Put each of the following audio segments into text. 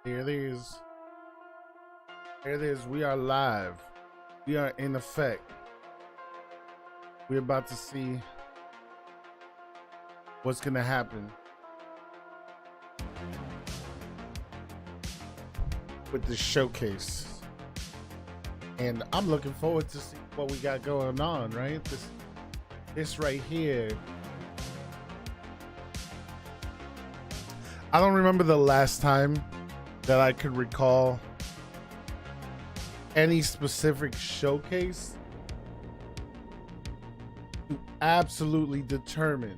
Here it is. Here it is. We are live. We are in effect. We're about to see what's going to happen with this showcase. And I'm looking forward to see what we got going on, right? This right here. I don't remember the last time that I could recall any specific showcase to absolutely determine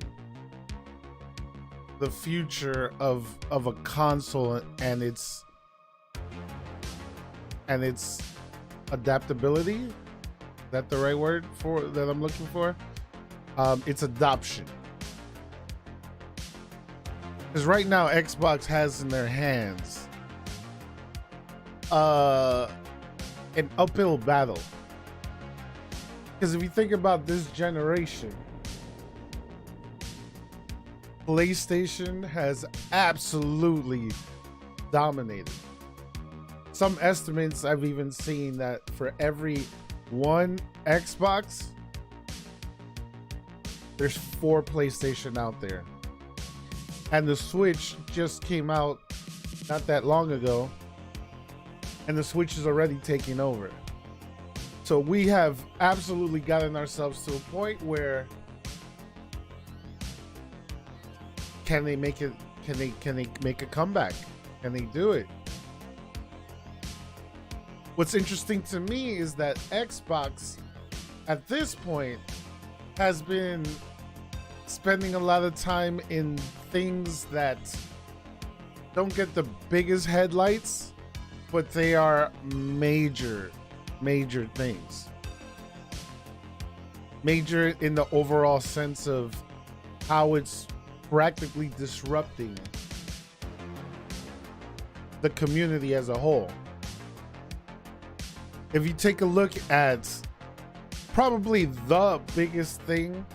the future of a console and its adaptability. Is that the right word for that I'm looking for? Its adoption. Because right now Xbox has in their hands an uphill battle. Because if you think about this generation, PlayStation has absolutely dominated. Some estimates I've even seen that for every one Xbox, there's 4 PlayStation out there. And the Switch just came out not that long ago, and the Switch is already taking over. So we have absolutely gotten ourselves to a point where can they make it? Can they make a comeback? Can they do it? What's interesting to me is that Xbox at this point has been spending a lot of time in things that don't get the biggest headlights, but they are major things. Major in the overall sense of how it's practically disrupting the community as a whole. If you take a look at probably the biggest thing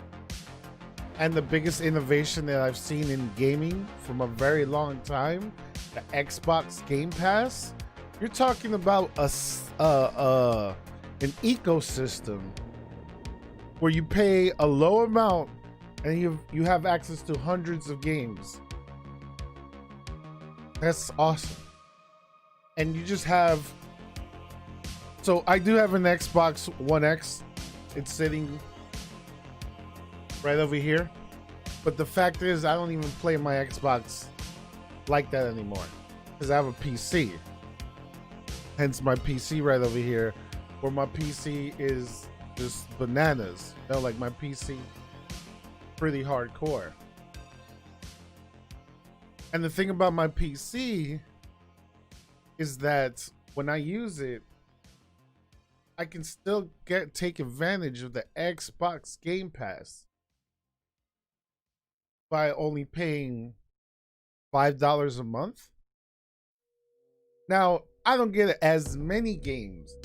and the biggest innovation that I've seen in gaming from a very long time, the Xbox Game Pass, you're talking about an ecosystem where you pay a low amount and you have access to hundreds of games. That's awesome. And you just have, so I do have an Xbox One X. It's sitting right over here. But the fact is, I don't even play my Xbox like that anymore because I have a PC. Hence my PC right over here, where my PC is just bananas. You know, like my PC, pretty hardcore. And the thing about my PC is that when I use it, I can still take advantage of the Xbox Game Pass by only paying $5 a month. Now, I don't get as many games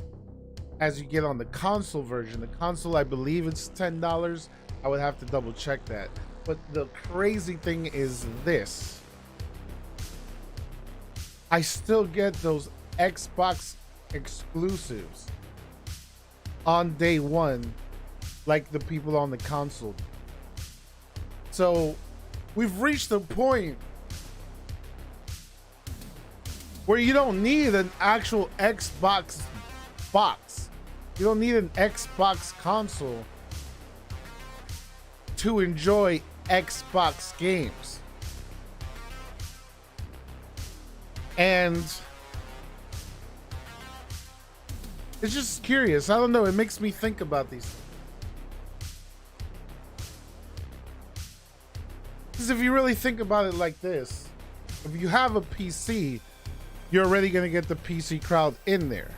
as you get on the console version. The console, I believe it's $10. I would have to double check that. But the crazy thing is this. I still get those Xbox exclusives on day one, like the people on the console. So we've reached a point where you don't need an actual Xbox box. You don't need an Xbox console to enjoy Xbox games. And it's just curious. I don't know. It makes me think about these things. Because if you really think about it like this, if you have a PC, you're already going to get the PC crowd in there.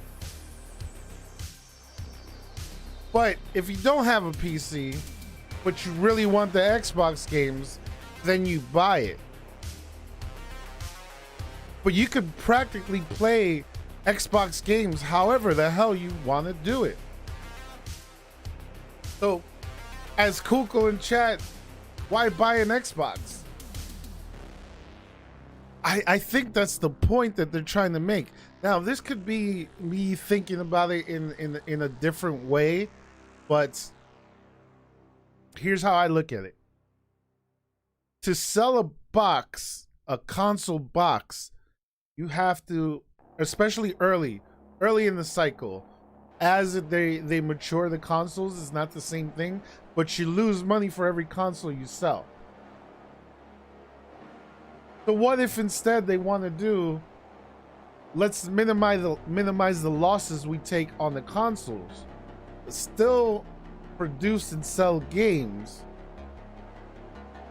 But if you don't have a PC, but you really want the Xbox games, then you buy it. But you could practically play Xbox games however the hell you want to do it. So, as Kuko in chat, why buy an Xbox? I think that's the point that they're trying to make. Now, this could be me thinking about it in a different way, but here's how I look at it. To sell a box, a console box, you have to, especially early in the cycle, as they mature the consoles, it's not the same thing, but you lose money for every console you sell. So what if instead they want to do, let's minimize the losses we take on the consoles, still produce and sell games,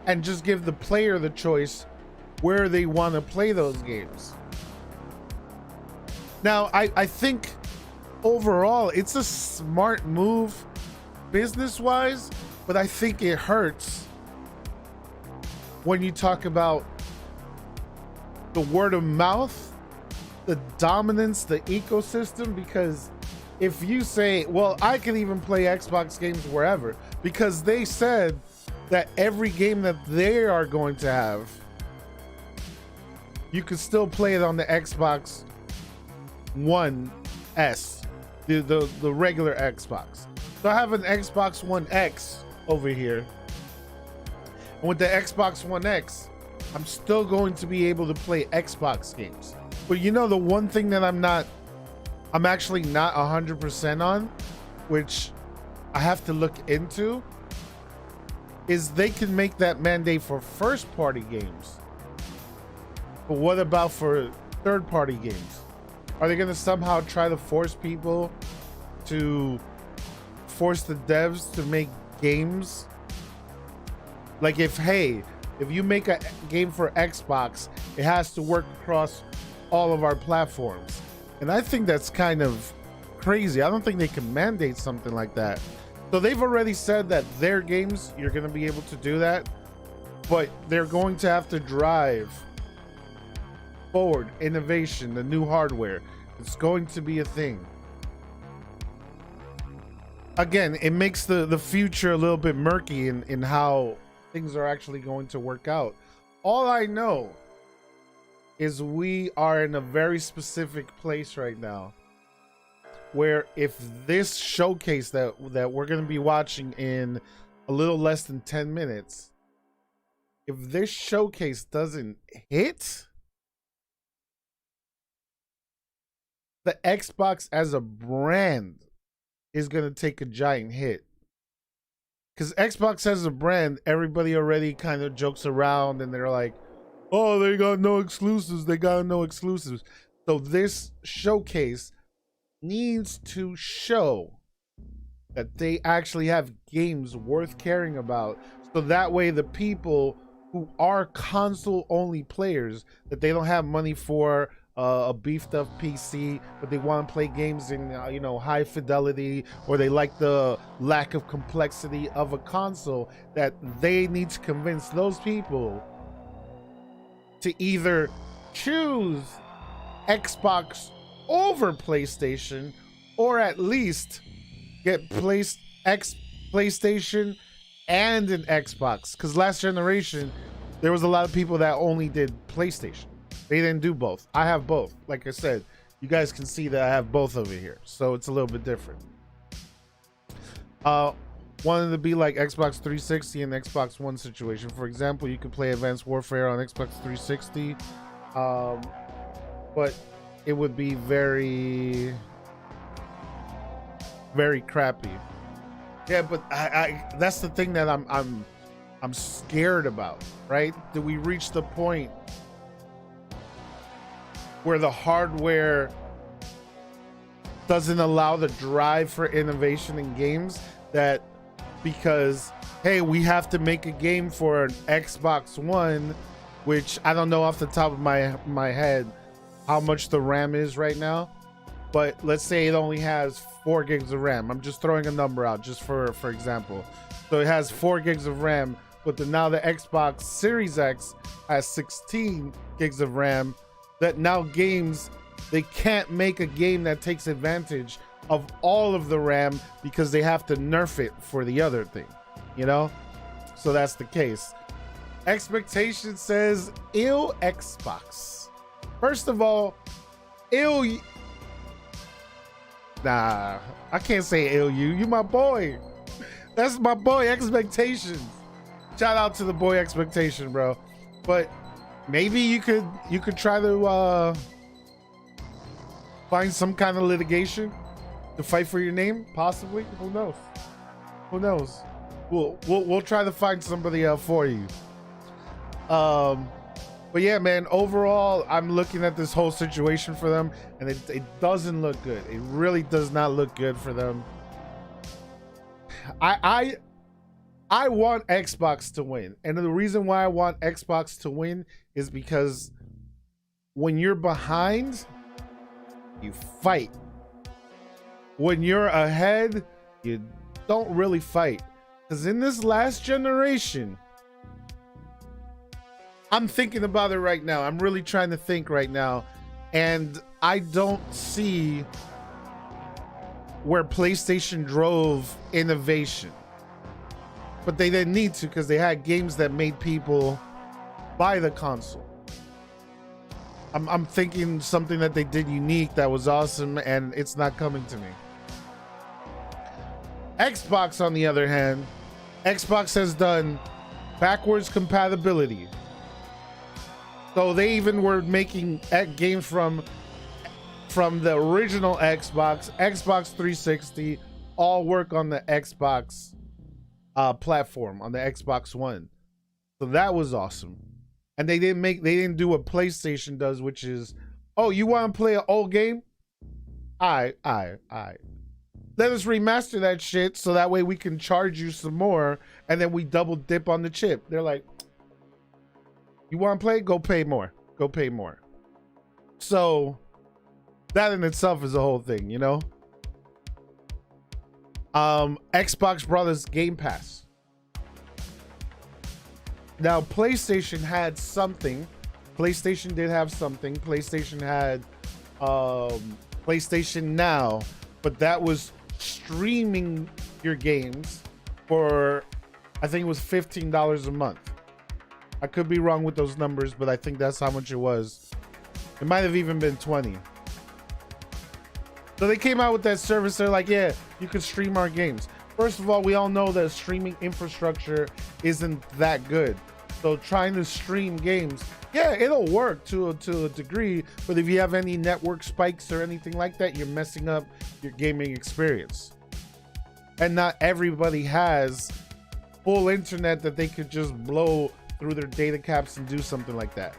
and just give the player the choice where they want to play those games. Now, I think overall it's a smart move business-wise, but I think it hurts when you talk about the word of mouth, the dominance, the ecosystem, because if you say, well, I can even play Xbox games wherever, because they said that every game that they are going to have, you can still play it on the Xbox One S, the regular Xbox. So I have an Xbox One X over here, and with the Xbox One X, I'm still going to be able to play Xbox games. But you know, the one thing that I'm actually not 100% on, which I have to look into, is they can make that mandate for first party games. But what about for third party games? Are they going to somehow try to force people to force the devs to make games? Like if you make a game for Xbox, it has to work across all of our platforms. And I think that's kind of crazy. I don't think they can mandate something like that. So they've already said that their games, you're going to be able to do that, but they're going to have to drive forward innovation, the new hardware. It's going to be a thing. Again, it makes the future a little bit murky in how things are actually going to work out. All I know is we are in a very specific place right now where if this showcase that we're going to be watching in a little less than 10 minutes, if this showcase doesn't hit, the Xbox as a brand is going to take a giant hit. Because Xbox as a brand, everybody already kind of jokes around and they're like, oh, they got no exclusives. They got no exclusives. So this showcase needs to show that they actually have games worth caring about. So that way the people who are console only players, that they don't have money for a beefed up PC, but they want to play games in high fidelity, or they like the lack of complexity of a console, that they need to convince those people to either choose Xbox over PlayStation, or at least get PlayStation and an Xbox. Because last generation there was a lot of people that only did PlayStation. They didn't do both. I have both. Like I said, you guys can see that I have both over here, so it's a little bit different. Wanted to be like Xbox 360 and Xbox One situation. For example, you could play Advanced Warfare on Xbox 360, but it would be very, very crappy. Yeah, but I that's the thing that I'm scared about, right? Do we reach the point where the hardware doesn't allow the drive for innovation in games, that because, hey, we have to make a game for an Xbox One, which I don't know off the top of my head how much the RAM is right now, but let's say it only has 4 gigs of RAM. I'm just throwing a number out just for example. So it has 4 gigs of RAM, but now the Xbox Series X has 16 gigs of RAM. That now games, they can't make a game that takes advantage of all of the RAM because they have to nerf it for the other thing, So that's the case. Expectation says ill Xbox. First of all, ill. Nah, I can't say ill you. You my boy. That's my boy Expectations. Shout out to the boy Expectation, bro. But maybe you could try to find some kind of litigation to fight for your name, possibly. Who knows? Who knows? We'll try to find somebody for you. But yeah, man, overall, I'm looking at this whole situation for them, and it doesn't look good. It really does not look good for them. I want Xbox to win, and the reason why I want Xbox to win is because when you're behind, you fight. When you're ahead, you don't really fight. Because in this last generation, I'm thinking about it right now. I'm really trying to think right now. And I don't see where PlayStation drove innovation. But they didn't need to because they had games that made people buy the console. I'm thinking something that they did unique that was awesome, and it's not coming to me. Xbox, on the other hand, Xbox has done backwards compatibility. So they even were making games from the original Xbox, Xbox 360, all work on the Xbox platform, on the Xbox One. So that was awesome. And they didn't do what PlayStation does, which is, oh, you want to play an old game? All right. Let us remaster that shit so that way we can charge you some more, and then we double dip on the chip. They're like, you want to play? Go pay more. Go pay more. So that in itself is a whole thing, you know? Xbox brought us Game Pass. Now, PlayStation had something. PlayStation did have something. PlayStation had PlayStation Now, but that was streaming your games for, I think it was $15 a month. I could be wrong with those numbers, but I think that's how much it was. It might have even been 20. So they came out with that service. They're like, yeah, you can stream our games. First of all, we all know that streaming infrastructure isn't that good. So trying to stream games, yeah, it'll work to a degree, but if you have any network spikes or anything like that, you're messing up your gaming experience. And not everybody has full internet that they could just blow through their data caps and do something like that.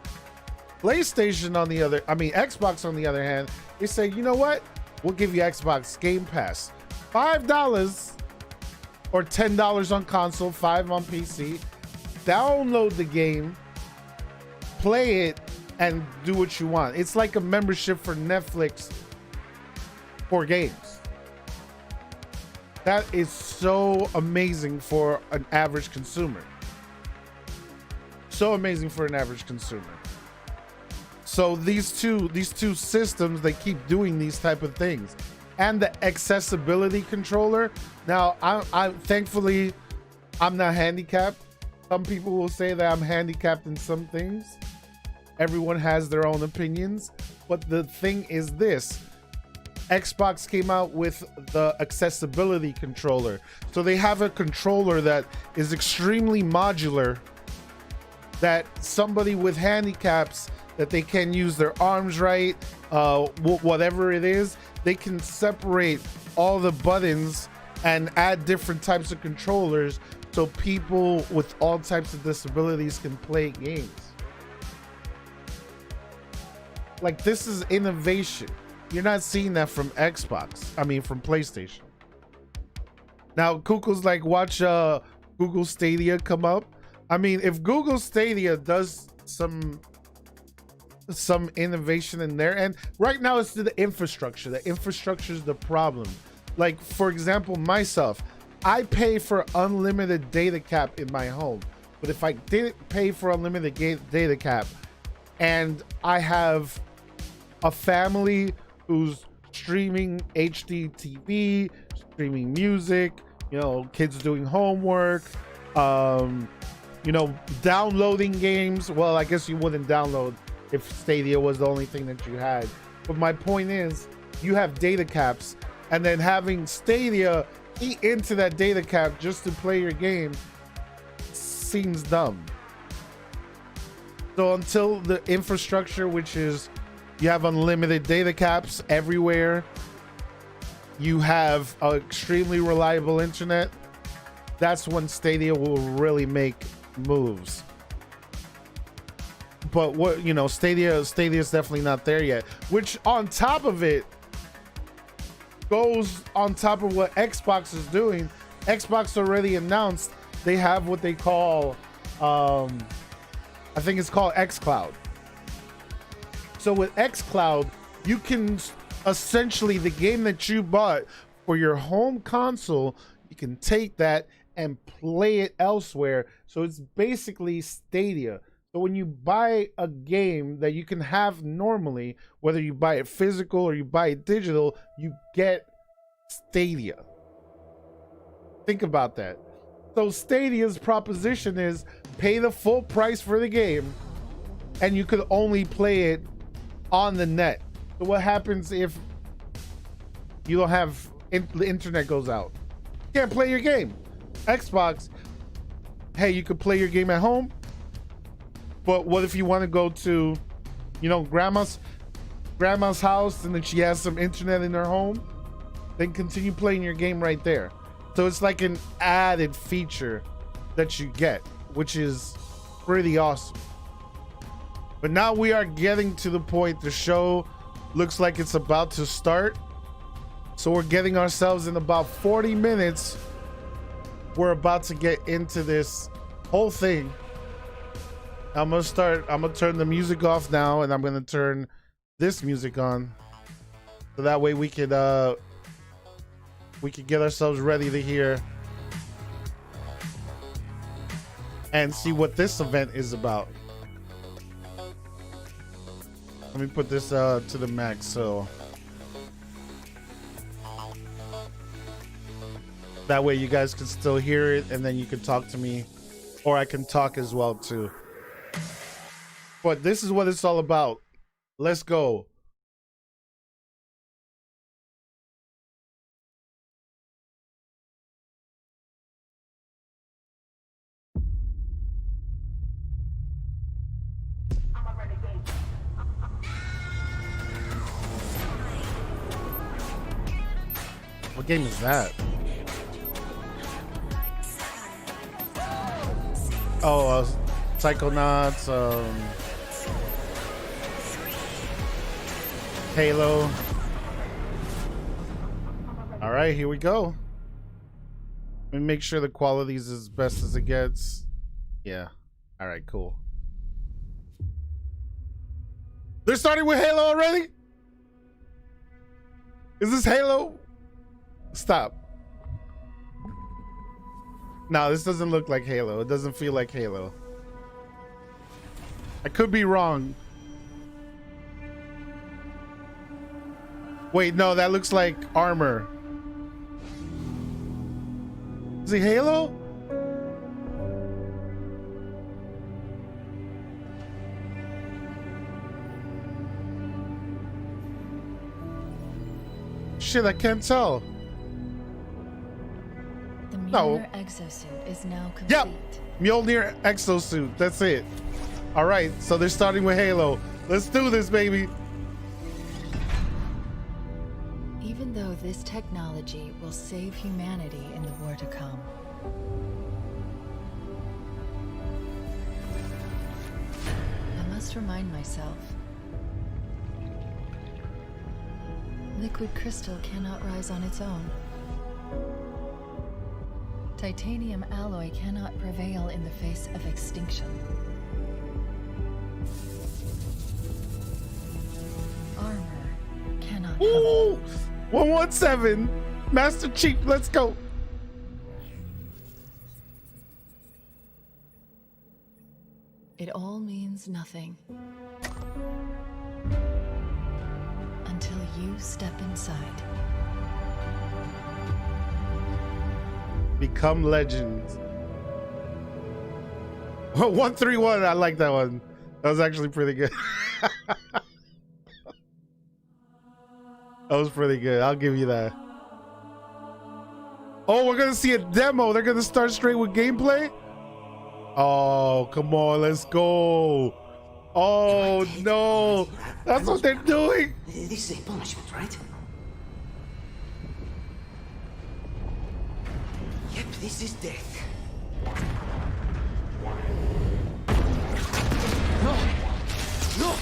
PlayStation Xbox on the other hand, they say, you know what? We'll give you Xbox Game Pass. $5 or $10 on console, $5 on PC. Download the game, play it, and do what you want. It's like a membership for Netflix for games. That is so amazing for an average consumer. So amazing for an average consumer. So these two systems, they keep doing these type of things. And the accessibility controller. Now, I'm thankfully, I'm not handicapped. Some people will say that I'm handicapped in some things. Everyone has their own opinions. But the thing is this. Xbox came out with the accessibility controller. So they have a controller that is extremely modular, that somebody with handicaps, that they can use their arms right, whatever it is, they can separate all the buttons and add different types of controllers so people with all types of disabilities can play games. Like, this is innovation. You're not seeing that from from PlayStation. Now, Kukul's like, watch Google Stadia come up. I mean, if Google Stadia does some innovation in there, and right now it's the infrastructure. The infrastructure is the problem. Like, for example, myself, I pay for unlimited data cap in my home. But if I didn't pay for unlimited data cap, and I have a family who's streaming HD TV, streaming music, you know, kids doing homework, you know, downloading games. Well, I guess you wouldn't download if Stadia was the only thing that you had. But my point is, you have data caps, and then having Stadia eat into that data cap just to play your game seems dumb. So until the infrastructure, which is you have unlimited data caps everywhere, you have an extremely reliable internet, that's when Stadia will really make moves. But what, you know, Stadia is definitely not there yet, which on top of it goes on top of what Xbox is doing. Xbox already announced they have what they call I think it's called xCloud. So with xCloud, you can essentially, the game that you bought for your home console, you can take that and play it elsewhere. So it's basically Stadia. So when you buy a game that you can have normally, whether you buy it physical or you buy it digital, you get Stadia. Think about that. So Stadia's proposition is pay the full price for the game and you could only play it on the net. So what happens if you don't have the internet goes out? You can't play your game. Xbox, hey, you could play your game at home, but what if you want to go to, you know, grandma's house and then she has some internet in her home? Then continue playing your game right there. So it's like an added feature that you get, which is pretty awesome. But now we are getting to the point, the show looks like it's about to start. So we're getting ourselves in about 40 minutes. We're about to get into this whole thing. I'm gonna turn the music off now, and I'm gonna turn this music on. So that way we could get ourselves ready to hear and see what this event is about. Let me put this to the max so that way you guys can still hear it, and then you can talk to me, or I can talk as well too. But this is what it's all about. Let's go. What game is that? Oh, Psychonauts, Halo. All right, here we go. Let me make sure the quality is as best as it gets. Yeah. All right, cool. They're starting with Halo already? Is this Halo? Stop. No, this doesn't look like Halo. It doesn't feel like Halo. I could be wrong. Wait, no, that looks like Armor. Is it Halo? Shit, I can't tell. The Mjolnir exosuit is now complete. Yep, Mjolnir exosuit. That's it. All right, so they're starting with Halo. Let's do this, baby. Even though this technology will save humanity in the war to come, I must remind myself, liquid crystal cannot rise on its own. Titanium alloy cannot prevail in the face of extinction. Armor cannot. Ooh, 117, Master Chief, let's go. It all means nothing until you step inside. Become legends. 131. I like that one. That was actually pretty good. That was pretty good. I'll give you that. Oh, we're gonna see a demo. They're gonna start straight with gameplay. Oh, come on, let's go. Oh no, that's what they're doing. This is a punishment, right? Yep, this is death. No! No!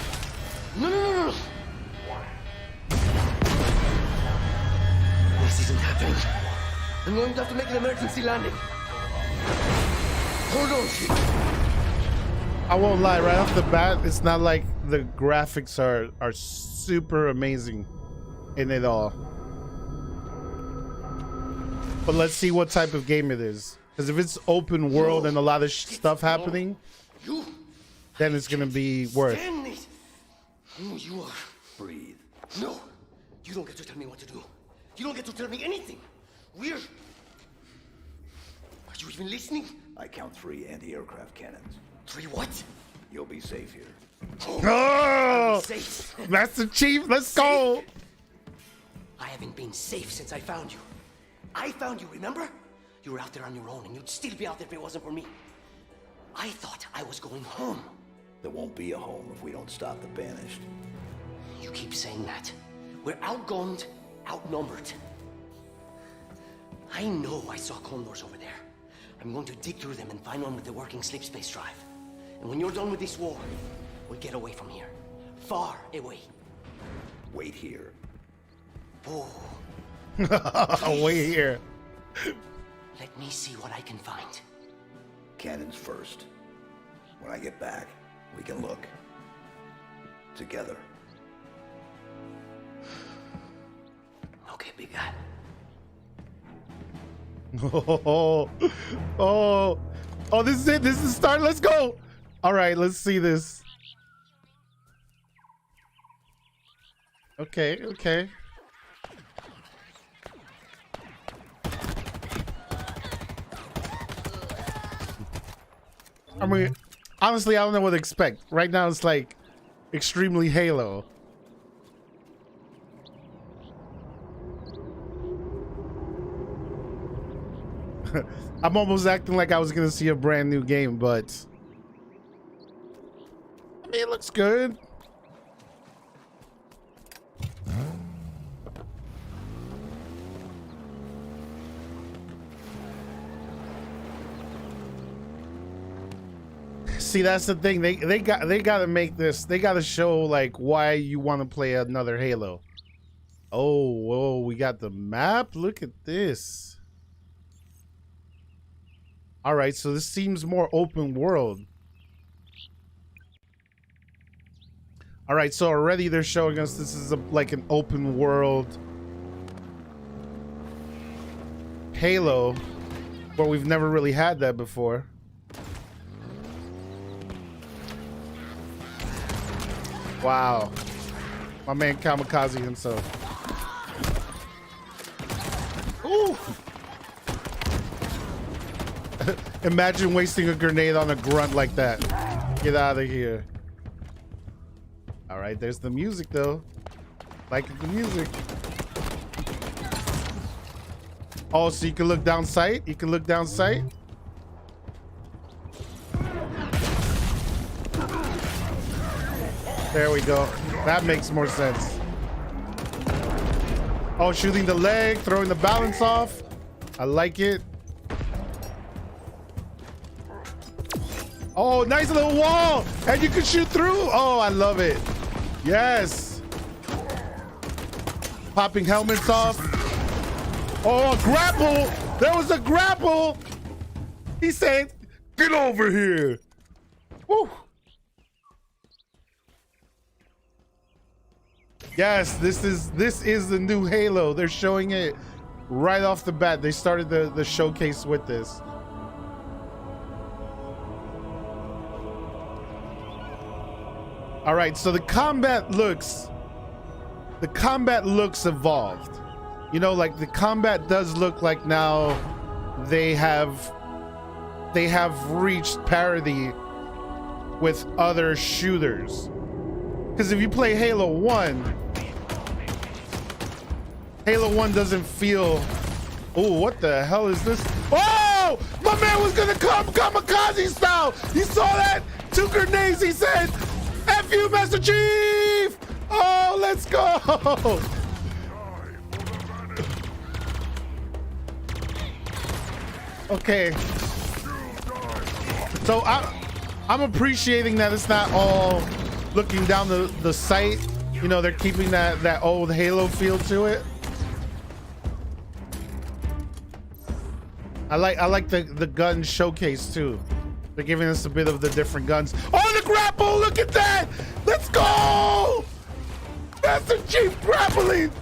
No, no, no, no! This isn't happening. I'm going to have to make an emergency landing. Hold on, shit. I won't lie, right off the bat, it's not like the graphics are super amazing in it all. But let's see what type of game it is. Because if it's open world and a lot of stuff happening, then it's gonna be worth. Who you are? Breathe. No, you don't get to tell me what to do. You don't get to tell me anything. We're... Are you even listening? I count 3 anti-aircraft cannons. 3 what? You'll be safe here. Oh, Safe. Master Chief, let's go. I haven't been safe since I found you. I found you, remember? You were out there on your own, and you'd still be out there if it wasn't for me. I thought I was going home. There won't be a home if we don't stop the Banished. You keep saying that. We're outgunned, outnumbered. I know I saw condors over there. I'm going to dig through them and find one with the working sleep space drive. And when you're done with this war, we'll get away from here. Far away. Wait here. Oh. Wait here. Let me see what I can find. Cannons first. When I get back, we can look. Together. Okay, big guy. Oh, this is it. This is the start. Let's go. All right, let's see this. Okay. I mean, honestly, I don't know what to expect. Right now, it's like extremely Halo. I'm almost acting like I was gonna see a brand new game, but I mean, it looks good. See, that's the thing. They gotta make this. They gotta show like why you want to play another Halo. Oh, whoa, we got the map. Look at this. All right, so this seems more open world. All right, so already they're showing us this is like an open world Halo, where we've never really had that before. Wow, my man Kamikaze himself. Ooh. Imagine wasting a grenade on a grunt like that. Get out of here. All right, there's the music though. Like the music. Oh, so you can look down sight? You can look down sight? There we go. That makes more sense. Oh, shooting the leg, throwing the balance off. I like it. Oh, nice little wall. And you can shoot through. Oh, I love it. Yes. Popping helmets off. Oh, a grapple. There was a grapple. He said, get over here. Woo. Yes, this is the new Halo. They're showing it right off the bat. They started the showcase with this. All right, so the combat looks evolved. You know, like the combat does look like now they have they have reached parity with other shooters. Because if you play Halo 1, Halo 1 doesn't feel... Oh, what the hell is this? Oh! My man was gonna come kamikaze style! You saw that? 2 grenades, he said! F you, Master Chief! Oh, let's go! Okay. So I'm appreciating that it's not all looking down the sight. You know, they're keeping that old Halo feel to it. I like the gun showcase too. They're giving us a bit of the different guns. Oh, the grapple! Look at that! Let's go! Master Chief grappling!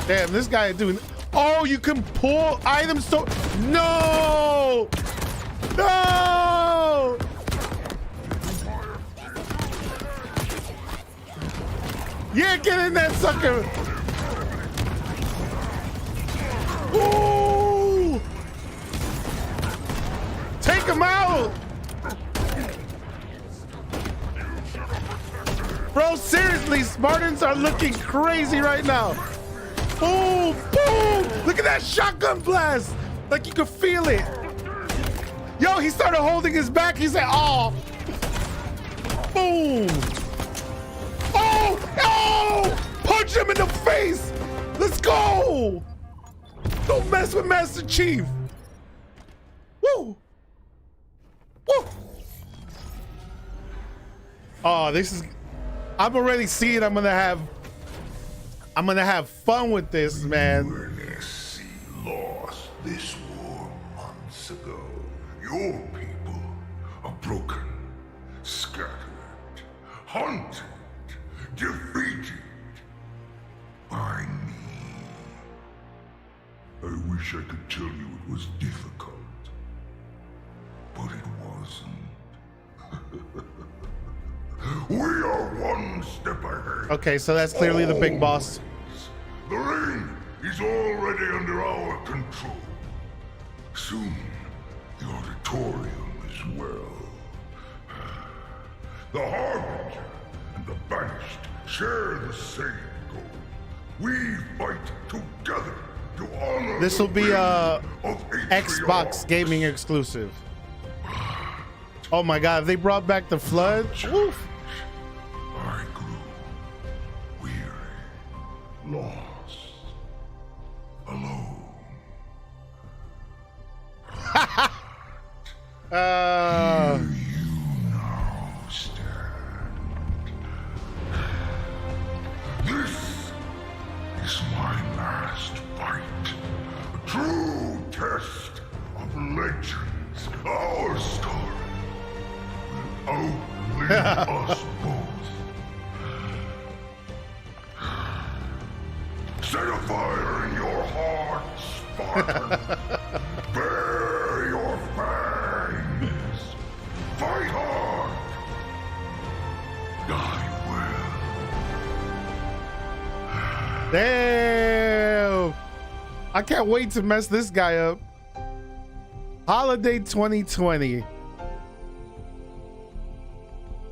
Damn, this guy is doing... Oh, you can pull items so... No! No! Yeah, get in that sucker! Ooh! Take him out! Bro, seriously, Spartans are looking crazy right now. Boom, boom! Look at that shotgun blast! Like you could feel it. Yo, he started holding his back. He said, oh! Boom! Oh! Oh! Punch him in the face! Let's go! Don't mess with Master Chief. Woo! Woo! Oh, this is... I'm already seeing I'm gonna have fun with this, man. UNSC lost this war months ago. Your people are broken, scattered, hunted, defeated by me. I wish I could tell you it was difficult, but it wasn't. We are one step ahead. Okay, so that's clearly the big boss. The ring is already under our control. Soon, the auditorium as well. The Harbinger and the Banished share the same goal. We fight together to honor. This will be a of Xbox gaming exclusive. Oh my God, if they brought back the Flood. Oof. I grew weary, lost, alone. Here you now stand. This is my last fight. A true test of legends. Our story will outlive us both. Set a fire in your heart, Spartan. Bare your fangs. Fight hard. Die well. Damn. I can't wait to mess this guy up. Holiday 2020.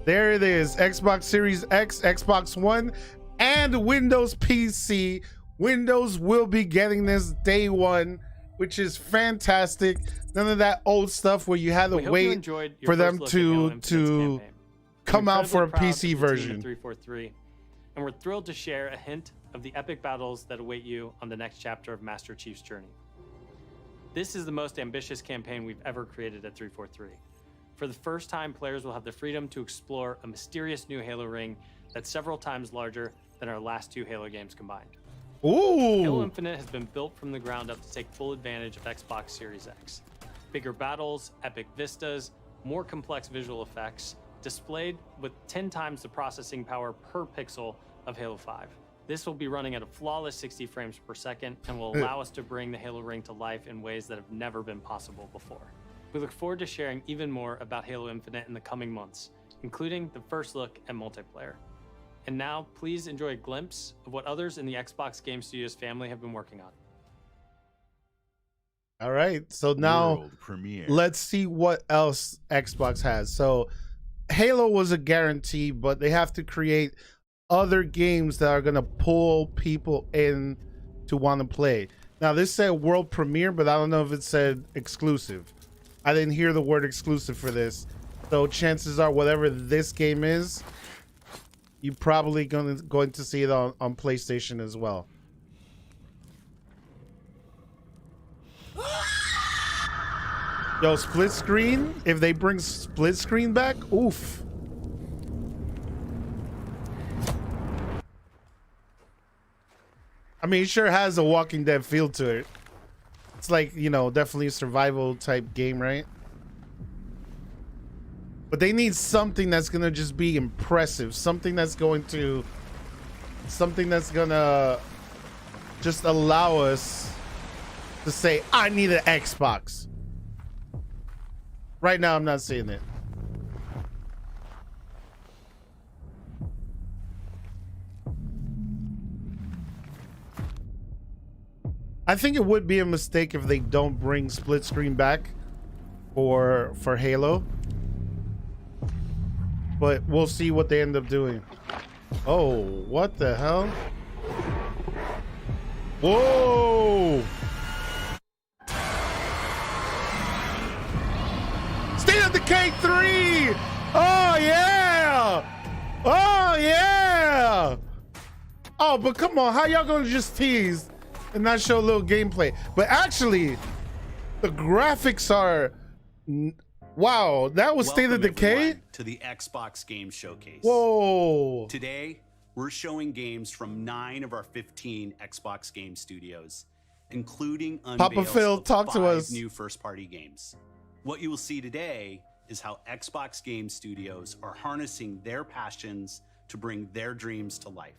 There it is. Xbox Series X, Xbox One, and Windows PC. Windows will be getting this day one, which is fantastic. None of that old stuff where you had to wait for them to come out for a PC version. 343, and we're thrilled to share a hint of the epic battles that await you on the next chapter of Master Chief's journey. This is the most ambitious campaign we've ever created at 343. For the first time, players will have the freedom to explore a mysterious new Halo ring that's several times larger than our last 2 Halo games combined. Ooh. Halo Infinite has been built from the ground up to take full advantage of Xbox Series X. Bigger battles, epic vistas, more complex visual effects, displayed with 10 times the processing power per pixel of Halo 5. This will be running at a flawless 60 frames per second and will allow us to bring the Halo ring to life in ways that have never been possible before. We look forward to sharing even more about Halo Infinite in the coming months, including the first look at multiplayer. And now, please enjoy a glimpse of what others in the Xbox Game Studios family have been working on. All right. So now World premiere. let's see what else Xbox has. So Halo was a guarantee, but they have to create other games that are going to pull people in to want to play. Now, this said world premiere, but I don't know if it said exclusive. I didn't hear the word exclusive for this. So chances are whatever this game is, you're probably going to see it on PlayStation as well. Yo, split screen, if they bring split screen back, oof. I mean, it sure has a Walking Dead feel to it. It's like, you know, definitely a survival type game, right? But they need something that's gonna just be impressive. Something that's gonna just allow us to say, I need an Xbox. Right now, I'm not seeing it. I think it would be a mistake if they don't bring split screen back for Halo. But we'll see what they end up doing. Oh, what the hell? Whoa! State of Decay 3! Oh, yeah! Oh, yeah! Oh, but come on, how y'all gonna just tease and not show a little gameplay? But actually, the graphics are... Wow, that was State of Decay? Everyone, to the Xbox Game Showcase. Whoa! Today, we're showing games from 9 of our 15 Xbox game studios, including Papa unveils Phil, of talk to 5 us. new first-party games. What you will see today is how Xbox Game Studios are harnessing their passions to bring their dreams to life.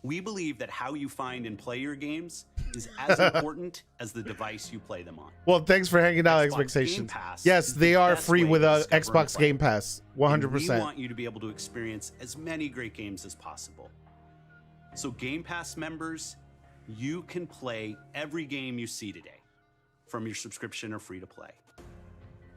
We believe that how you find and play your games is as important as the device you play them on. Well, thanks for hanging out, Xbox Expectations. Game Pass Yes, is they the are best free way with to discover and Xbox play. Game Pass. And we 100%. want you to be able to experience as many great games as possible. So Game Pass members, you can play every game you see today from your subscription or free to play.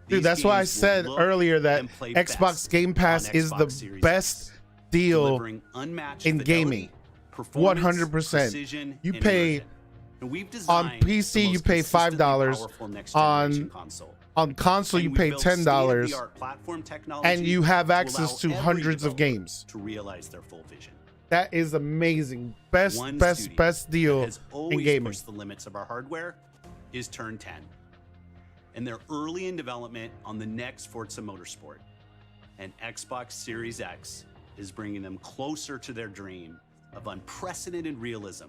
Dude, These that's why I games will said look earlier that and play Xbox best Game Pass on is the Xbox Series best X, deal delivering unmatched in fidelity, gaming. performance, 100%. precision, You and pay immersion. And we've on designed the PC, you most pay consistently $5. powerful next-generation console. On console, And you we pay built $10, state-of-the-art platform technology and you have to access allow to every hundreds of developer games. to realize their full vision. That is amazing. Best One studio best deal that has in always gaming. pushed the limits of our hardware is Turn 10. And they're early in development on the next Forza Motorsport. And Xbox Series X is bringing them closer to their dream of unprecedented realism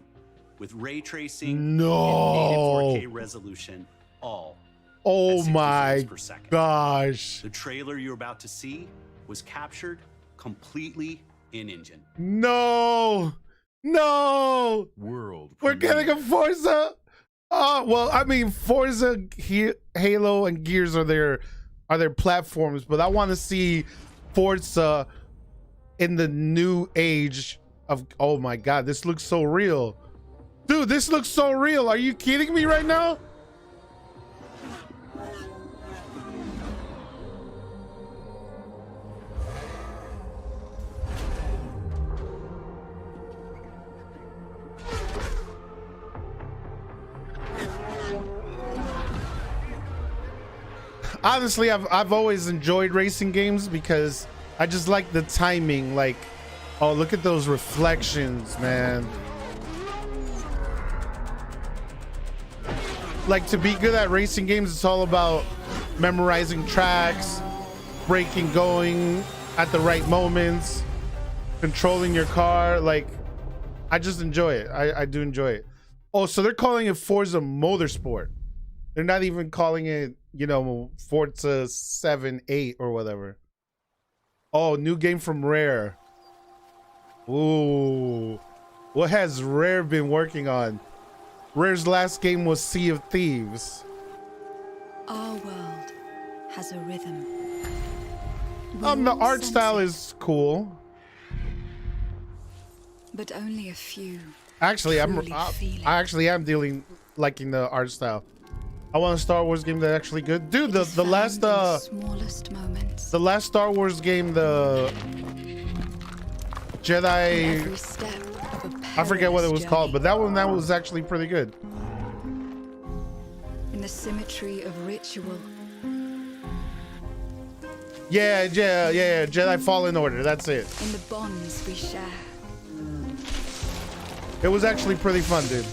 with ray tracing No. and native 4K resolution, all Oh at 60 my frames per second. gosh. The trailer you're about to see was captured completely in-engine. No. No. World We're getting a Forza. Oh, well, I mean, Forza, Halo, and Gears are their platforms, but I want to see Forza in the new age of. Oh my God, this looks so real, dude. This looks so real. Are you kidding me right now? Honestly, I've always enjoyed racing games because I just like the timing. Like, oh, look at those reflections, man. Like, to be good at racing games, it's all about memorizing tracks, braking, going at the right moments, controlling your car. Like, I just enjoy it. I do enjoy it. Oh, so they're calling it Forza Motorsport. They're not even calling it, you know, Forza 7, 8 or whatever. Oh, new game from Rare. Ooh. What has Rare been working on? Rare's last game was Sea of Thieves. Our world has a rhythm. The art style is cool. But only a few. Actually, truly feel it. I actually am liking the art style. I want a Star Wars game that's actually good, dude. The last smallest moments. the last Star Wars game, the Jedi. Every step of a I forget what it was perilous called, but journey. that was actually pretty good. In the symmetry of ritual, Yeah, Jedi Fallen Order. That's it. in the bonds we share. It was actually pretty fun, dude.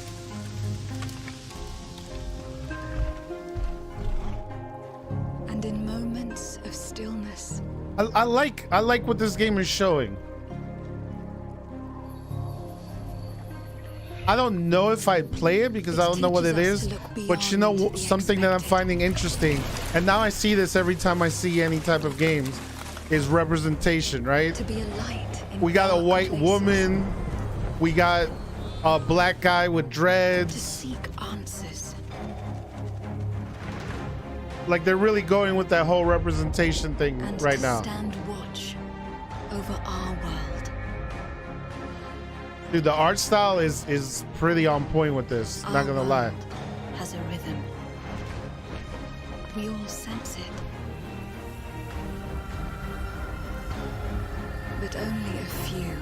And in moments of stillness, I like what this game is showing. I don't know if I'd play it because I don't know what it teaches us is, to look but you know beyond the something that I'm expected. finding interesting, and now I see this every time I see any type of games, is representation, right? to be a light in We got a dark white places, woman, we got a black guy with to dreads. seek answers. Like they're really going with that whole representation thing And right to now. stand watch over our world. Dude, the art style is pretty on point with this. Our Not gonna lie. world has a rhythm. We all sense it. But only a few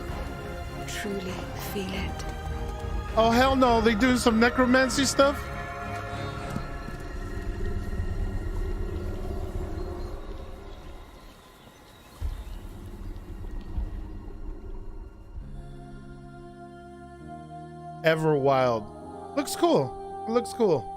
truly feel it. Oh hell no, they doing some necromancy stuff? Everwild. Looks cool. It looks cool.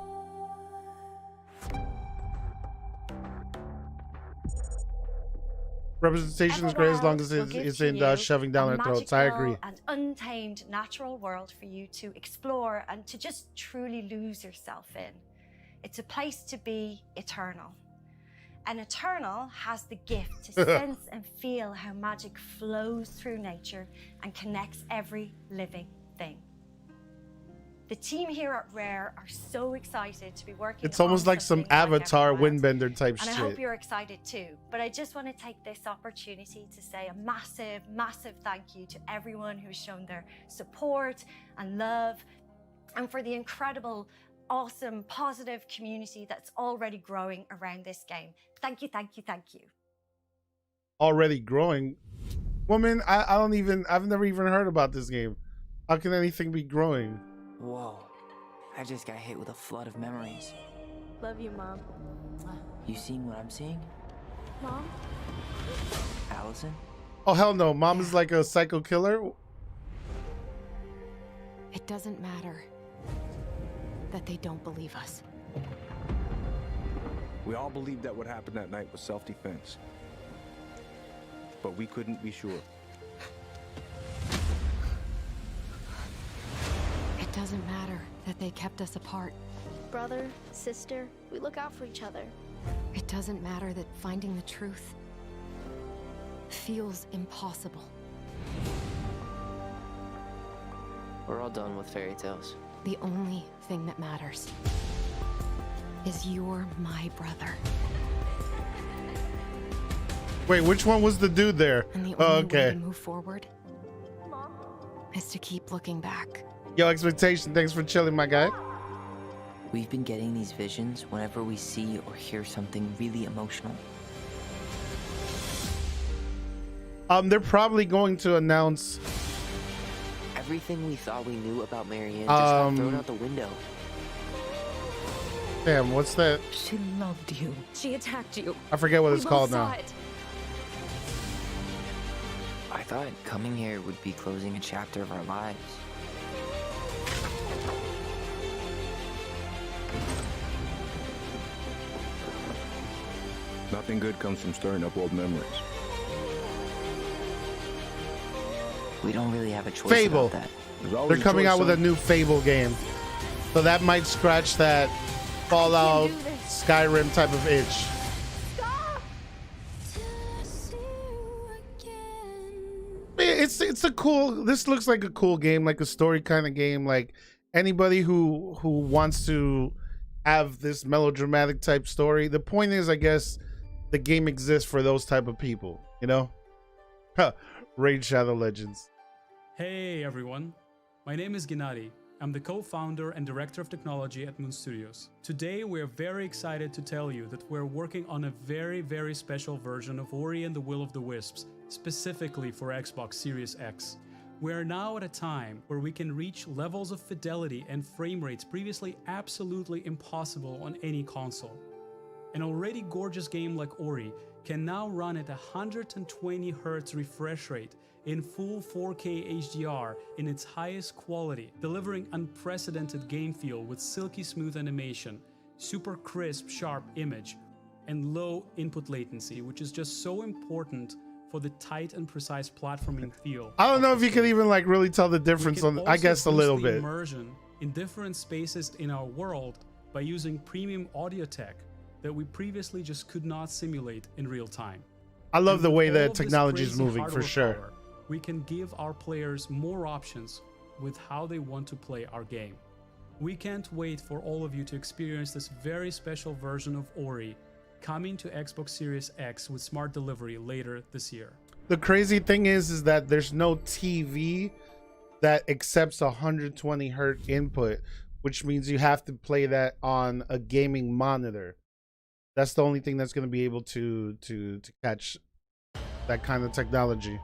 Representation is great as long as Everwild will it's, give it's to in you shoving down a their throats. I agree. magical and untamed natural world for you to explore and to just truly lose yourself in. It's a place to be eternal. And Eternal has the gift to sense and feel how magic flows through nature and connects every living thing. The team here at Rare are so excited to be working. It's almost on like some something like Avatar Everwild. Windbender type And I hope shit. you're excited too. But I just want to take this opportunity to say a massive, massive thank you to everyone who's shown their support and love, and for the incredible, awesome, positive community that's already growing around this game. Thank you, thank you, thank you. Already growing. Woman, I've never even heard about this game. How can anything be growing? Whoa, I just got hit with a flood of memories. Love you, Mom. You seeing what I'm seeing? Mom? Allison? Oh hell no, mom is like a psycho killer. It doesn't matter that they don't believe us. We all believed that what happened that night was self-defense. But we couldn't be sure. It doesn't matter that they kept us apart. Brother, sister, we look out for each other. It doesn't matter that finding the truth feels impossible. We're all done with fairy tales. The only thing that matters is you're my brother. Wait, which one was the dude there? And the Oh, only way okay. to move forward is to keep looking back. Yo, Expectation, thanks for chilling, my guy. We've been getting these visions whenever we see or hear something really emotional. They're probably going to announce Everything we thought we knew about Marianne just got thrown out the window. damn, what's that? She loved you. She attacked you. I forget what We it's both called saw now. it. I thought coming here would be closing a chapter of our lives. Nothing good comes from stirring up old memories. We don't really have a choice Fable. about that. There's always They're a coming choice, out with a son. new Fable game. So that might scratch that Fallout, Skyrim type of itch. It's a cool, this looks like a cool game, like a story kind of game. Like anybody who wants to have this melodramatic type story. The point is, I guess the game exists for those type of people, you know? Raid Shadow Legends. Hey everyone, my name is Gennady, I'm the co-founder and director of technology at Moon Studios. Today, we're very excited to tell you that we're working on a very, very special version of Ori and the Will of the Wisps, specifically for Xbox Series X. We are now at a time where we can reach levels of fidelity and frame rates previously absolutely impossible on any console. An already gorgeous game like Ori can now run at 120 Hz refresh rate in full 4K HDR in its highest quality, delivering unprecedented game feel with silky smooth animation, super crisp, sharp image, and low input latency, which is just so important for the tight and precise platforming feel. I don't know if you can even like really tell the difference on, I guess, a little bit. Immersion in different spaces in our world by using premium audio tech that we previously just could not simulate in real time. I love the way that All of this technology is crazy moving, for hardware sure. power, we can give our players more options with how they want to play our game. We can't wait for all of you to experience this very special version of Ori coming to Xbox Series X with smart delivery later this year. The crazy thing is that there's no TV that accepts 120 hertz input, which means you have to play that on a gaming monitor. That's the only thing that's going to be able to catch that kind of technology.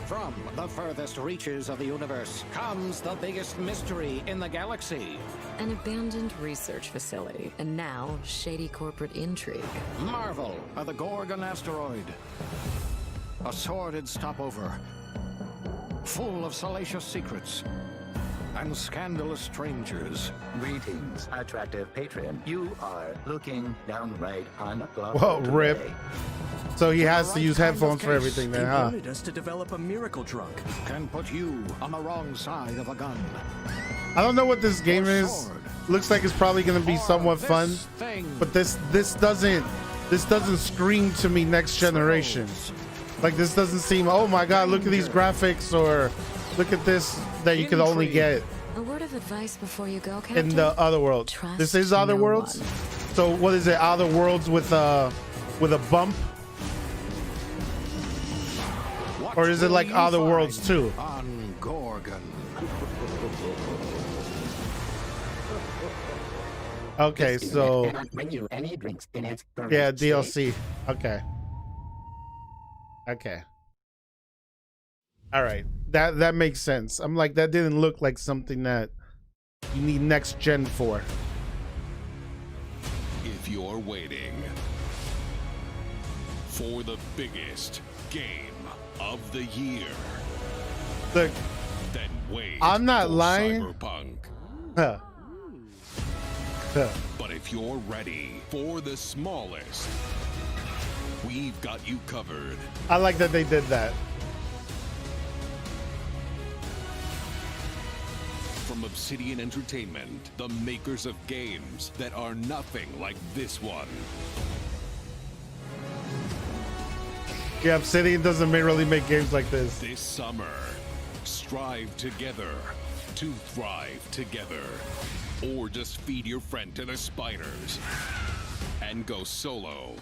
From the furthest reaches of the universe comes the biggest mystery in the galaxy. An abandoned research facility, and now shady corporate intrigue. Marvel of the Gorgon asteroid. A sordid stopover, full of salacious secrets and scandalous strangers. Greetings, attractive patron. You are looking downright unlovely. Whoa, rip. So he has to use headphones for everything then, huh? wanted us to develop a miracle drug. Can put you on the wrong side of a gun. I don't know what this game is. Looks like it's probably going to be somewhat fun, but this doesn't scream to me next generation. Like, this doesn't seem, oh my god, look at these graphics, or look at this that you could only get A word of advice before you go, Captain. in the other worlds. Trust This is Other no Worlds. one. So what is it? Other Worlds with a bump, or is it like Other Worlds 2? On Gorgon. Okay, so Bring you any drinks in its yeah, current state. DLC. Okay. Okay. All right. That makes sense. I'm like, that didn't look like something that you need next gen for. If you're waiting for the biggest game of the year, Look, then wait. I'm not for lying. Cyberpunk. Huh. Huh. But if you're ready for the smallest, we've got you covered. I like that they did that. From Obsidian Entertainment, the makers of games that are nothing like this one. Yeah, Obsidian doesn't really make games like this. This summer, strive together to thrive together. Or just feed your friend to the spiders and go solo.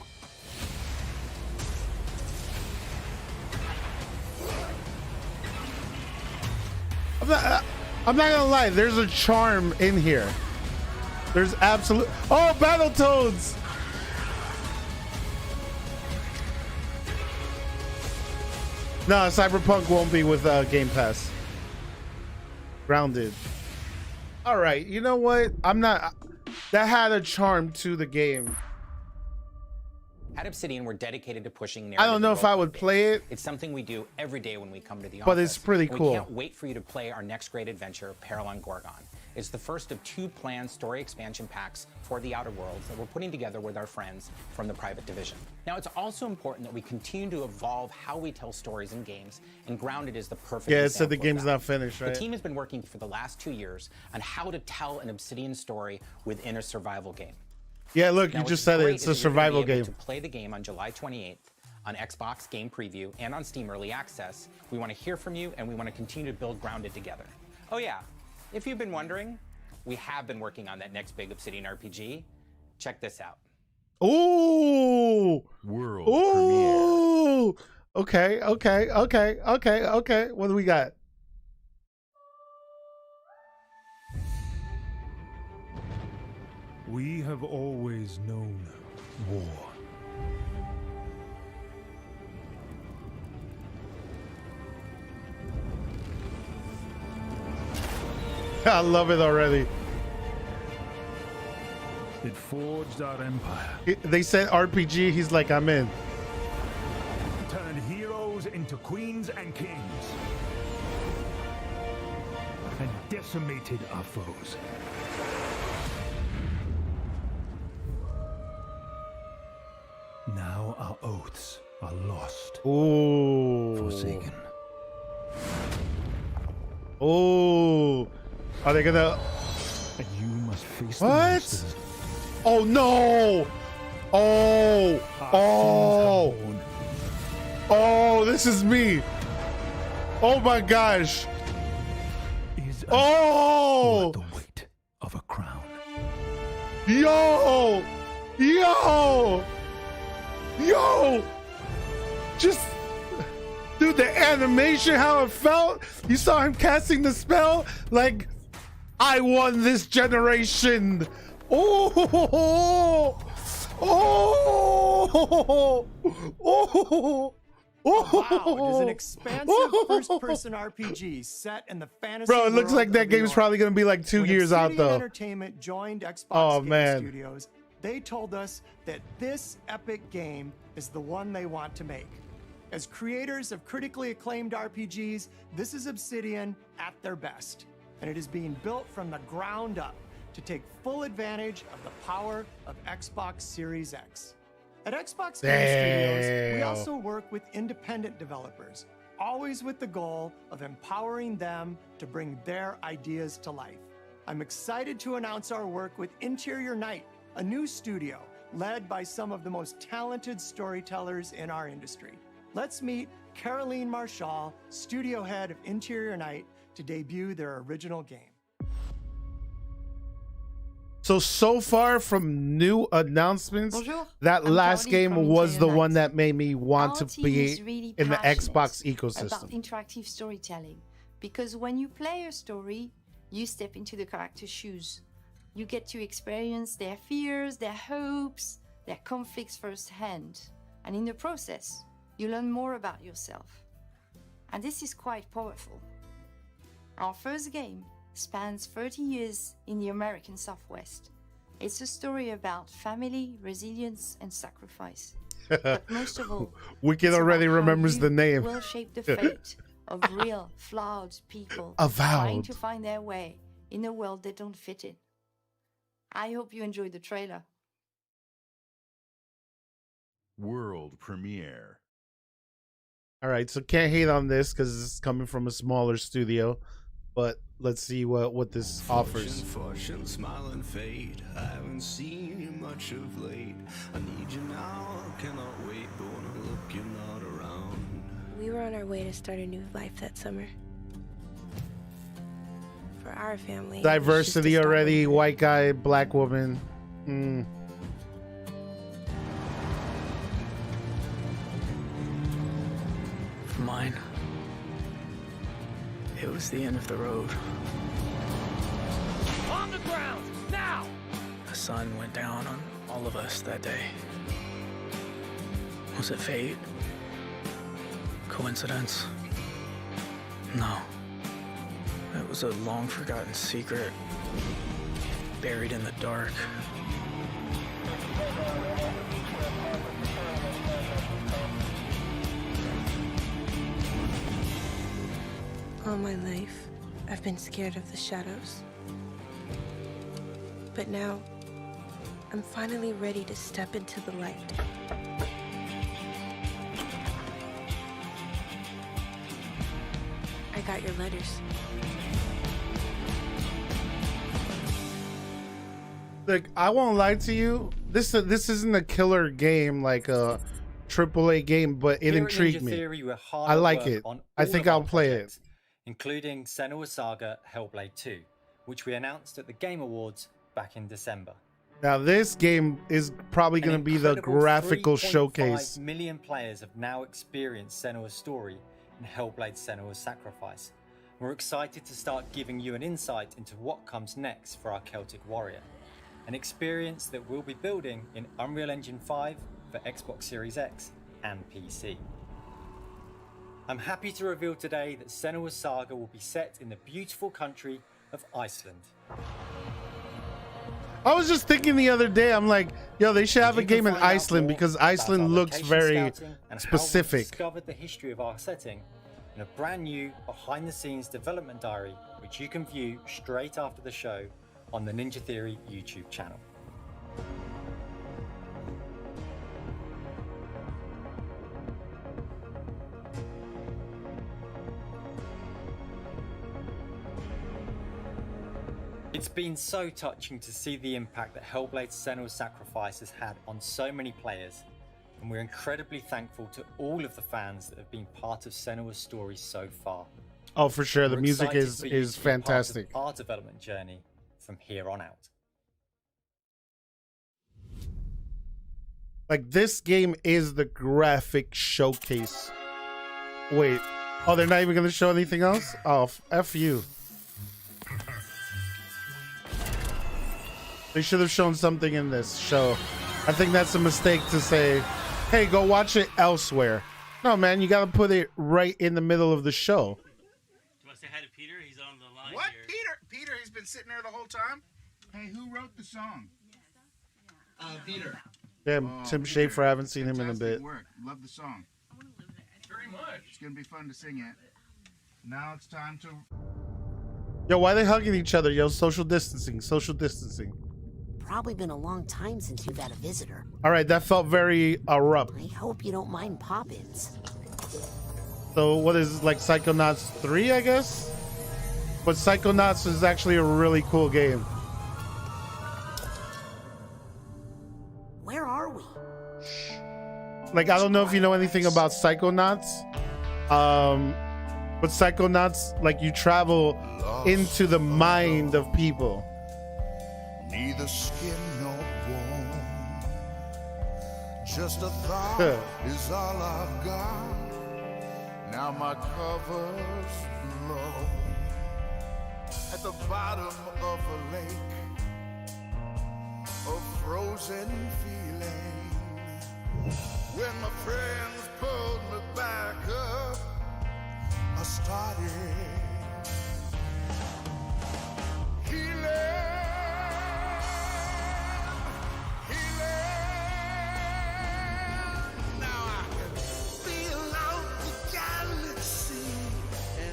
I'm not gonna lie, there's a charm in here. There's absolute. Oh, Battletoads! No, Cyberpunk won't be with Game Pass. Grounded. All right, you know what? I'm not. That had a charm to the game. At Obsidian, we're dedicated to pushing I don't know if I would play it. It's something we do every day when we come to the office. But it's pretty We cool. can't wait for you to play our next great adventure, Peril on Gorgon. It's the first of 2 planned story expansion packs for the Outer Worlds that we're putting together with our friends from the Private Division. Now, it's also important that we continue to evolve how we tell stories in games, and Grounded is the perfect Yeah, it said the example of game's that. not finished, right? The team has been working for the last 2 years on how to tell an Obsidian story within a survival game. Yeah, look, Now, you just what's said it. great It's is a that you're gonna survival be able game. To play the game on July 28th on Xbox Game Preview and on Steam Early Access. We want to hear from you, and we want to continue to build Grounded together. Oh yeah, if you've been wondering, we have been working on that next big Obsidian RPG. Check this out. Ooh! World Ooh! Okay. What do we got? We have always known war. I love it already. It forged our empire. They said RPG. He's like, I'm in. Turned heroes into queens and kings. And decimated our foes. Now our oaths are lost. Ooh. Forsaken. Oh. Are they gonna... And you must face what? the monsters. Oh no! Oh, this is me. Oh my gosh. Oh! The weight of a crown. Yo! Just, dude, the animation, how it felt. You saw him casting the spell. Like, I won this generation. Oh! Wow, it is an expansive first-person RPG set in the fantasy Bro, it looks world like that of game's New probably gonna be like 2 When years out Obsidian though. Entertainment joined Xbox Oh, Game man. Studios. They told us that this epic game is the one they want to make. As creators of critically acclaimed RPGs, this is Obsidian at their best, and it is being built from the ground up to take full advantage of the power of Xbox Series X. At Xbox Game Studios, we also work with independent developers, always with the goal of empowering them to bring their ideas to life. I'm excited to announce our work with Interior Night, a new studio led by some of the most talented storytellers in our industry. Let's meet Caroline Marshall, studio head of Interior Night, to debut their original game. So far from new announcements, Bonjour, that I'm last Caroline game from was the Interior one Night. that made me want Our to team be is really in the passionate Xbox about ecosystem. interactive storytelling, because when you play a story, you step into the character's shoes. You get to experience their fears, their hopes, their conflicts firsthand, and in the process, you learn more about yourself. And this is quite powerful. Our first game spans 30 years in the American Southwest. It's a story about family, resilience, and sacrifice. But most of all, Wicked it's already about how remembers you the name. will shape the fate of real, flawed people Avowed. trying to find their way in a world they don't fit in. I hope you enjoyed the trailer. World premiere. All right, so can't hate on this because it's coming from a smaller studio, but let's see what this offers. Fortune, smile and fade. I haven't seen you much of late. I need you now, cannot wait. But when I look, you're not around. We were on our way to start a new life that summer. For our family. Diversity already, white guy, black woman. For mine, it was the end of the road. On the ground, now! The sun went down on all of us that day. Was it fate? Coincidence? No. It was a long-forgotten secret, buried in the dark. All my life, I've been scared of the shadows. But now, I'm finally ready to step into the light. I got your letters. Look, I won't lie to you. This isn't a killer game like a AAA game, but it Here at intrigued Ninja me. Theory, we're hard I at like work it. on I all think of our I'll play it. projects, including Senua's Saga Hellblade 2, which we announced at the Game Awards back in December. Now this game is probably going to be the graphical 3.5 showcase. million players have now experienced Senua's story in Hellblade: Senua's Sacrifice. We're excited to start giving you an insight into what comes next for our Celtic Warrior, an experience that we'll be building in Unreal Engine 5 for Xbox Series X and PC. I'm happy to reveal today that Senua's saga will be set in the beautiful country of Iceland. I was just thinking the other day, I'm like, yo, they should have a game in Iceland because Iceland looks very specific. Discovered the history of our setting in a brand new behind-the-scenes development diary, which you can view straight after the show on the Ninja Theory YouTube channel. It's been so touching to see the impact that Hellblade: Senua's Sacrifice has had on so many players, and we're incredibly thankful to all of the fans that have been part of Senua's story so far. Oh, for sure. The We're music excited is for you to be part of fantastic. Our development journey from here on out. Like, this game is the graphic showcase. Wait. Oh, they're not even going to show anything else? Oh, F you. They should have shown something in this show. I think that's a mistake to say, hey, go watch it elsewhere. No, man, you got to put it right in the middle of the show. Do you want to say hi to Peter? He's on the line What? here. Peter, he's been sitting there the whole time? Hey, who wrote the song? Peter. Yeah, Oh, Tim Peter, Schafer, I haven't seen him in a fantastic bit. Work. Love the song. Very much. It's gonna be fun to sing it. Now it's time to. Yo, why are they hugging each other? Yo, social distancing, social distancing. Probably been a long time since you've had a visitor. All right, that felt very abrupt. I hope you don't mind pop-ins. So what is it, like Psychonauts 3, I guess? But Psychonauts is actually a really cool game. Where are we? Like, I don't know if you know anything about Psychonauts. But Psychonauts, like, you travel into the mind of people. Neither skin nor bone. Just a thought is all I've got. Now my cover's low. At the bottom of a lake, a frozen feeling. When my friends pulled me back up, I started healing.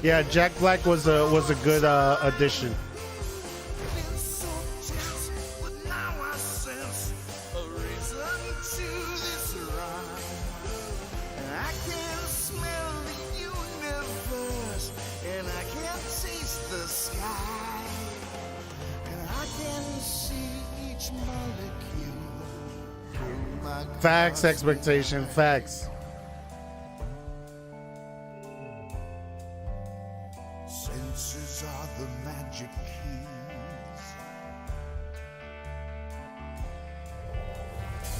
Yeah, Jack Black was a good addition. Facts, expectation, facts. Senses are the magic keys.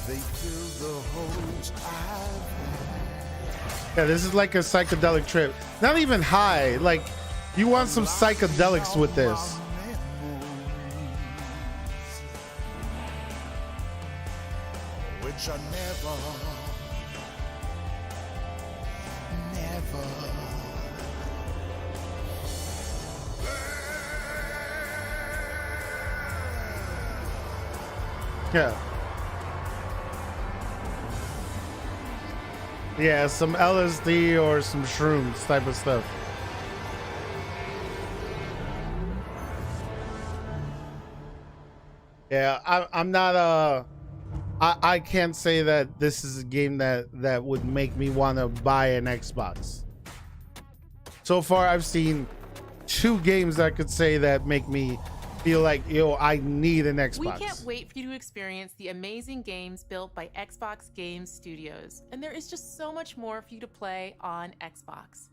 They fill the holes I've had. Yeah, this is like a psychedelic trip. Not even high. Like, you want some psychedelics with this. Which I never. Yeah. Yeah, some LSD or some shrooms type of stuff. Yeah, I'm not I can't say that this is a game that would make me want to buy an Xbox. So far I've seen 2 games that I could say that make me feel like, yo, I need an Xbox. We can't wait for you to experience the amazing games built by Xbox Game Studios. And there is just so much more for you to play on Xbox.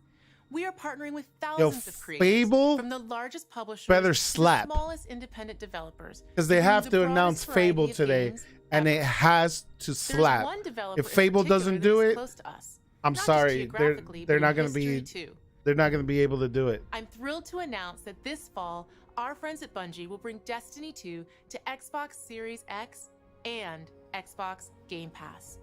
We are partnering with thousands of creators Fable from the largest publishers better to slap. the smallest independent developers. Because they have the to broadest announce variety Fable of today, games and it has to There's slap. one developer If Fable in particular doesn't that do is it, close to us, I'm not just sorry, geographically, they're but not in going to be history, too. they're not going to be able to do it. I'm thrilled to announce that this fall, our friends at Bungie will bring Destiny 2 to Xbox Series X and Xbox Game Pass.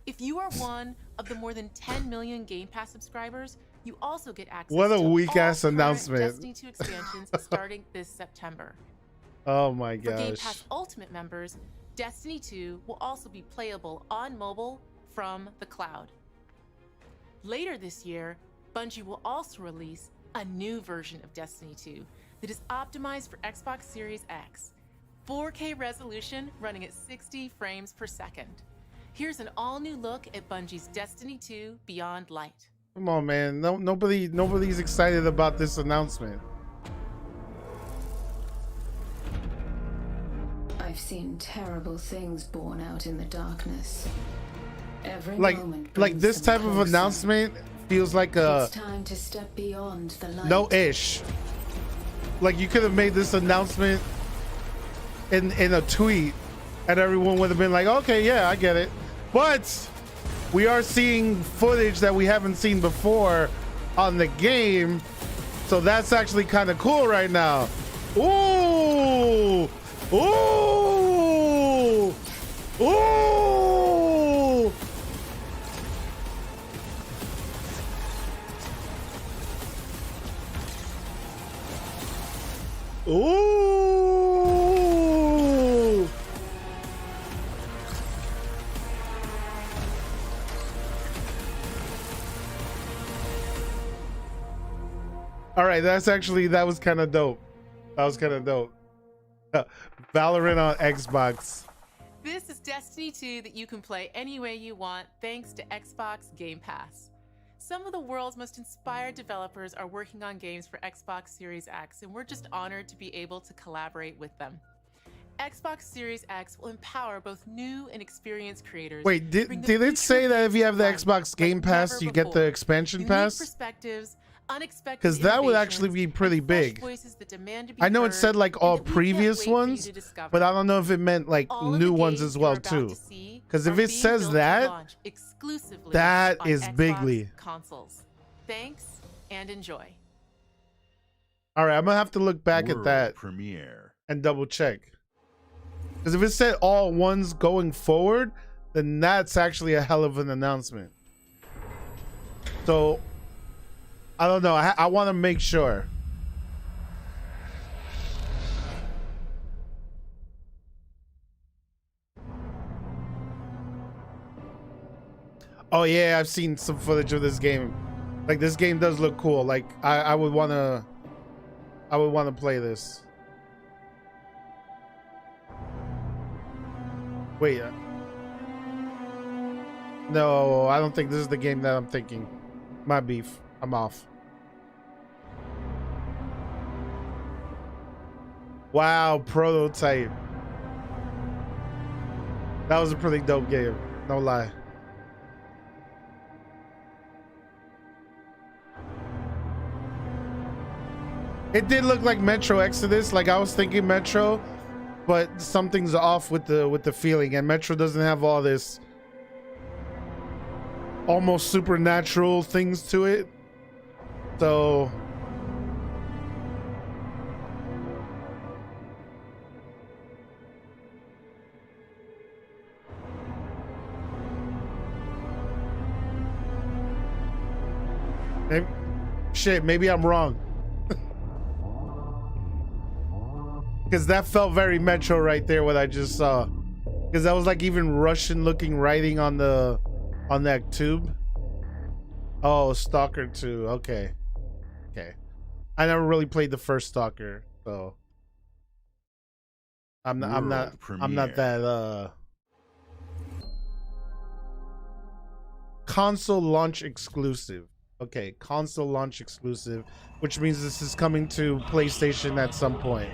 If you are one of the more than 10 million Game Pass subscribers, you also get access What a to weak-ass all current announcement. Destiny 2 expansions starting this September. Oh my For Game gosh. Pass Ultimate members, Destiny 2 will also be playable on mobile from the cloud. Later this year, Bungie will also release a new version of Destiny 2 that is optimized for Xbox Series X. 4K resolution running at 60 frames per second. Here's an all-new look at Bungie's Destiny 2 Beyond Light. Come on, man. Nobody's excited about this announcement. I've seen terrible things born out in the darkness. Every Like moment like brings this them type of closer. announcement feels like a It's time to step beyond the light. no-ish. Like you could have made this announcement in a tweet and everyone would have been like, okay, yeah, I get it. But we are seeing footage that we haven't seen before on the game. So that's actually kind of cool right now. Ooh! Ooh! Ooh! Ooh! All right, that was kind of dope. That was kind of dope. Valorant on Xbox. This is Destiny 2 that you can play any way you want thanks to Xbox Game Pass. Some of the world's most inspired developers are working on games for Xbox Series X, and we're just honored to be able to collaborate with them. Xbox Series X will empower both new and experienced creators. Wait, bring the did it future say that if you have the fun Xbox Game like Pass, never you get the before. expansion Unique pass? perspectives, unexpected Because that would innovations, actually be and pretty fresh big. voices that demand to be I know it heard said like and all that we can't previous wait for you ones, to discover. but I don't know if it meant like All of new the ones games as you're well about too. to see Because if are it being says built to that, launch exclusively that on is Xbox bigly. consoles. Thanks and enjoy. All right, I'm gonna have to look back at World that premiere. and double check. Because if it said all ones going forward, then that's actually a hell of an announcement. So I don't know. I want to make sure. Oh yeah, I've seen some footage of this game. Like this game does look cool. Like I would want to play this. Wait. No, I don't think this is the game that I'm thinking. My beef. I'm off. Wow, Prototype. That was a pretty dope game. No lie. It did look like Metro Exodus. Like I was thinking Metro, but something's off with the feeling, and Metro doesn't have all this almost supernatural things to it. So maybe I'm wrong. Because that felt very Metro right there, what I just saw. Because that was like even Russian looking writing on that tube. Oh, Stalker 2. Okay. Okay. I never really played the first Stalker, so I'm not that console launch exclusive. Okay, console launch exclusive, which means this is coming to PlayStation at some point.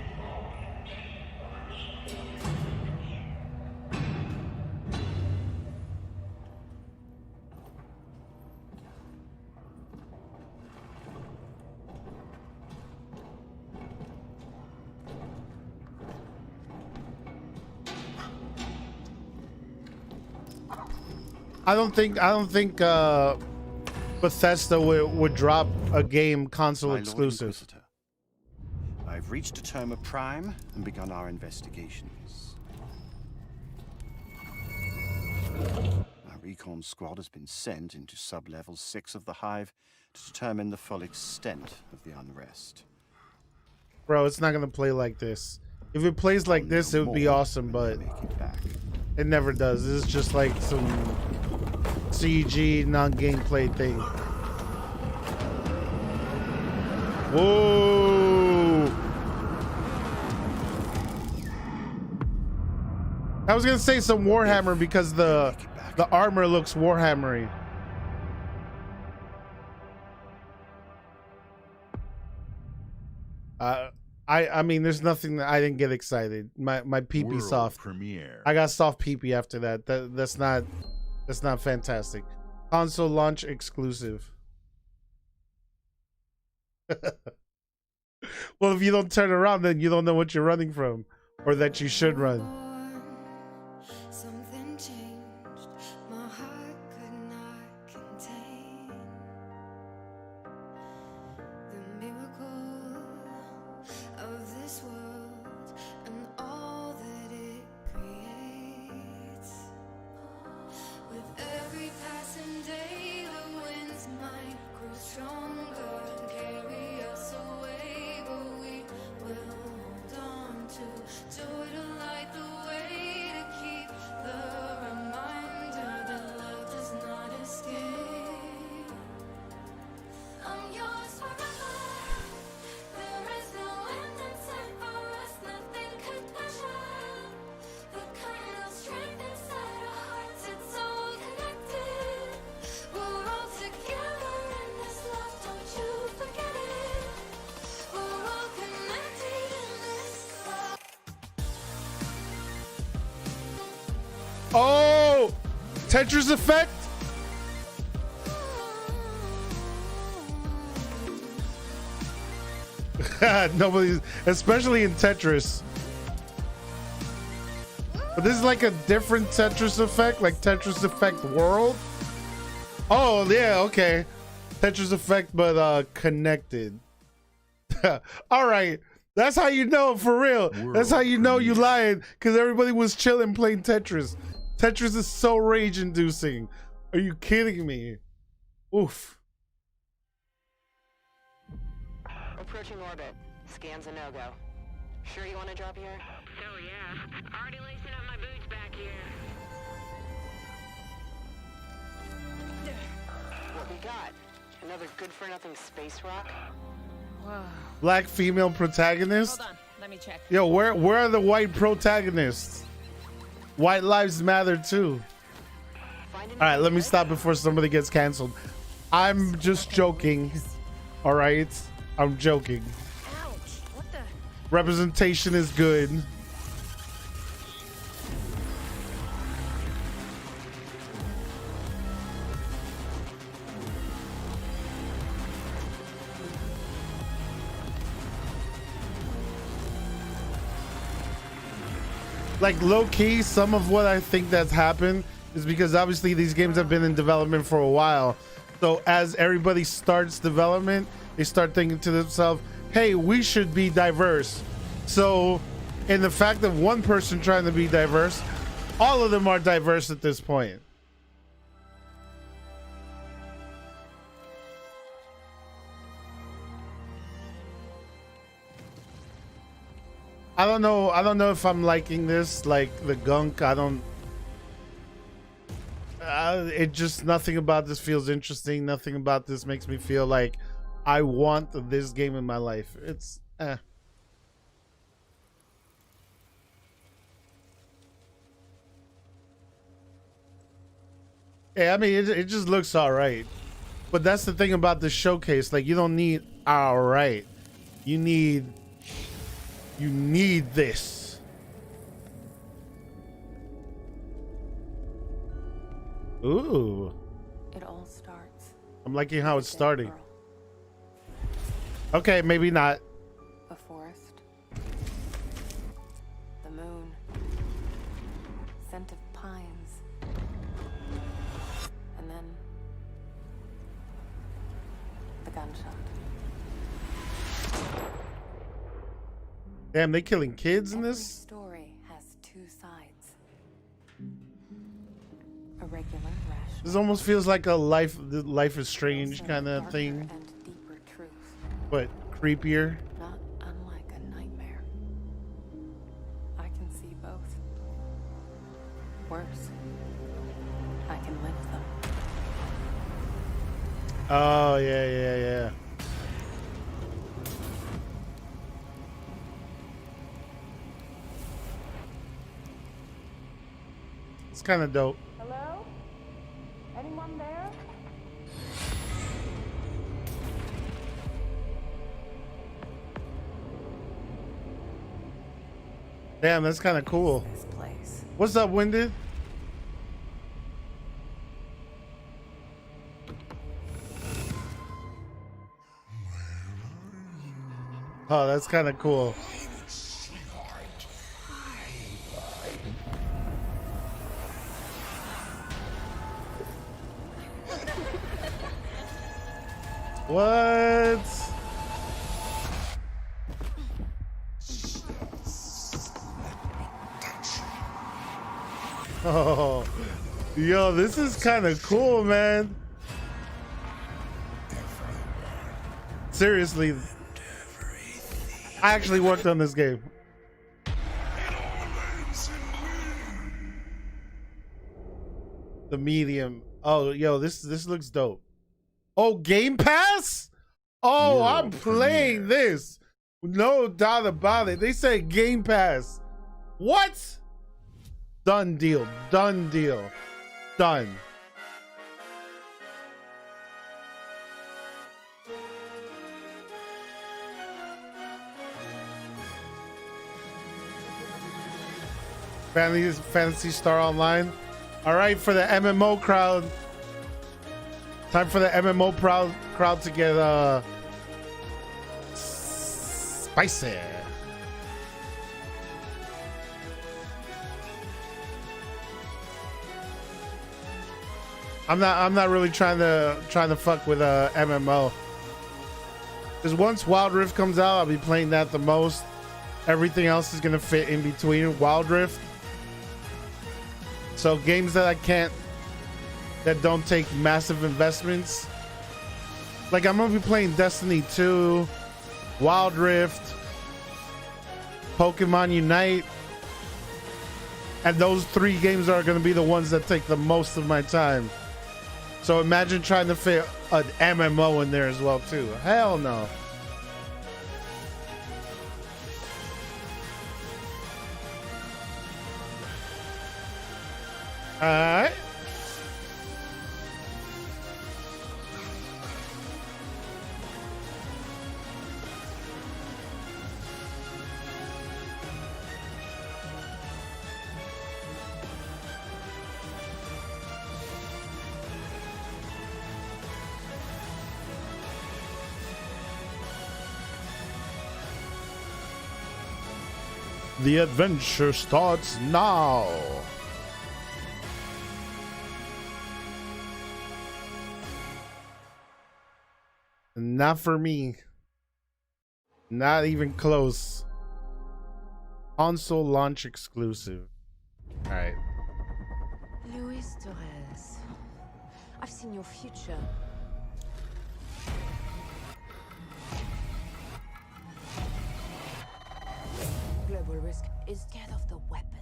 I don't think Bethesda would drop a game console exclusive. I've reached Determa Prime and begun our investigations. Our recon squad has been sent into sub-level 6 of the Hive to determine the full extent of the unrest. Bro, it's not gonna play like this. If it plays like this, it would be awesome, but it never does. This is just like some CG non-gameplay thing. Whoa! I was gonna say some Warhammer because the armor looks Warhammery. I mean, there's nothing that I didn't get excited. My pee-pee soft. Premiere. I got soft pee-pee after that. That's not fantastic. Console launch exclusive. Well, if you don't turn around, then you don't know what you're running from, or that you should run. Something changed, my heart could not contain the miracle of this world and all that it creates. With every passing day, the winds might grow stronger and carry us away, but we will hold on to joy to light the way, to keep the reminder that love does not escape. I'm yours forever. There is no end in sight for us, nothing could measure the kind of strength inside our hearts. It's all connected. We're all together in this love, don't you forget it. We're all connected in this love. Oh, Tetris Effect. Nobody's, especially in Tetris. But this is like a different Tetris Effect, like Tetris Effect World. Oh yeah, okay. Tetris Effect, but connected. All right, that's how you know for real. That's how you know you lying, because everybody was chilling playing Tetris. Tetris is so rage-inducing. Are you kidding me? Oof. Approaching orbit. Scans a no-go. Sure you want to drop here? Oh yeah. Already lacing up my boots back here. What we got? Another good-for-nothing space rock? Whoa. Black female protagonist. Hold on, let me check. Yo, where are the white protagonists? White lives matter too. All right, let me stop before somebody gets canceled. I'm just joking. All right, I'm joking. Ouch! What the? Representation is good. Like low-key, some of what I think that's happened is because obviously these games have been in development for a while. So as everybody starts development, they start thinking to themselves, hey, we should be diverse. So in the fact of one person trying to be diverse, all of them are diverse at this point. I don't know if I'm liking this, like the gunk. It just, nothing about this feels interesting. Nothing about this makes me feel like I want this game in my life. It's Yeah, I mean, it just looks all right. But that's the thing about the showcase. Like, you don't need all right. You need this. Ooh. It all starts. I'm liking how it's starting. Okay, maybe not. A forest. The moon. Scent of pines. gunshot. Damn, they killing kids in Every this? story has two sides. A regular, rational, This almost feels like a Life is Strange kind of thing, and deeper truth. but creepier. Not unlike a nightmare. I can see both. Worse, I can live them. Oh yeah. It's kind of dope. Hello? Anyone there? Damn, that's kind of cool. This place. What's up, Winded? Oh, that's kind of cool. What? Oh, yo, this is kind of cool, man. Seriously, I actually worked on this game. The Medium. Oh, yo, this looks dope. Oh, Game Pass? Oh, I'm playing this. No doubt about it. They say Game Pass. What? Done deal. Done deal. Done. Fantasy Star Online. All right, for the MMO crowd. Time for the MMO crowd to get spicy. I'm not really trying to fuck with MMO. Because once Wild Rift comes out, I'll be playing that the most. Everything else is gonna fit in between Wild Rift. So games that don't take massive investments. Like I'm gonna be playing Destiny 2, Wild Rift, Pokemon Unite. And those 3 games are gonna be the ones that take the most of my time. So imagine trying to fit an MMO in there as well too. Hell no. Alright. The adventure starts now. Not for me. Not even close. Console launch exclusive. All right. Luis Torres, I've seen your future. Global Risk is scared of the weapon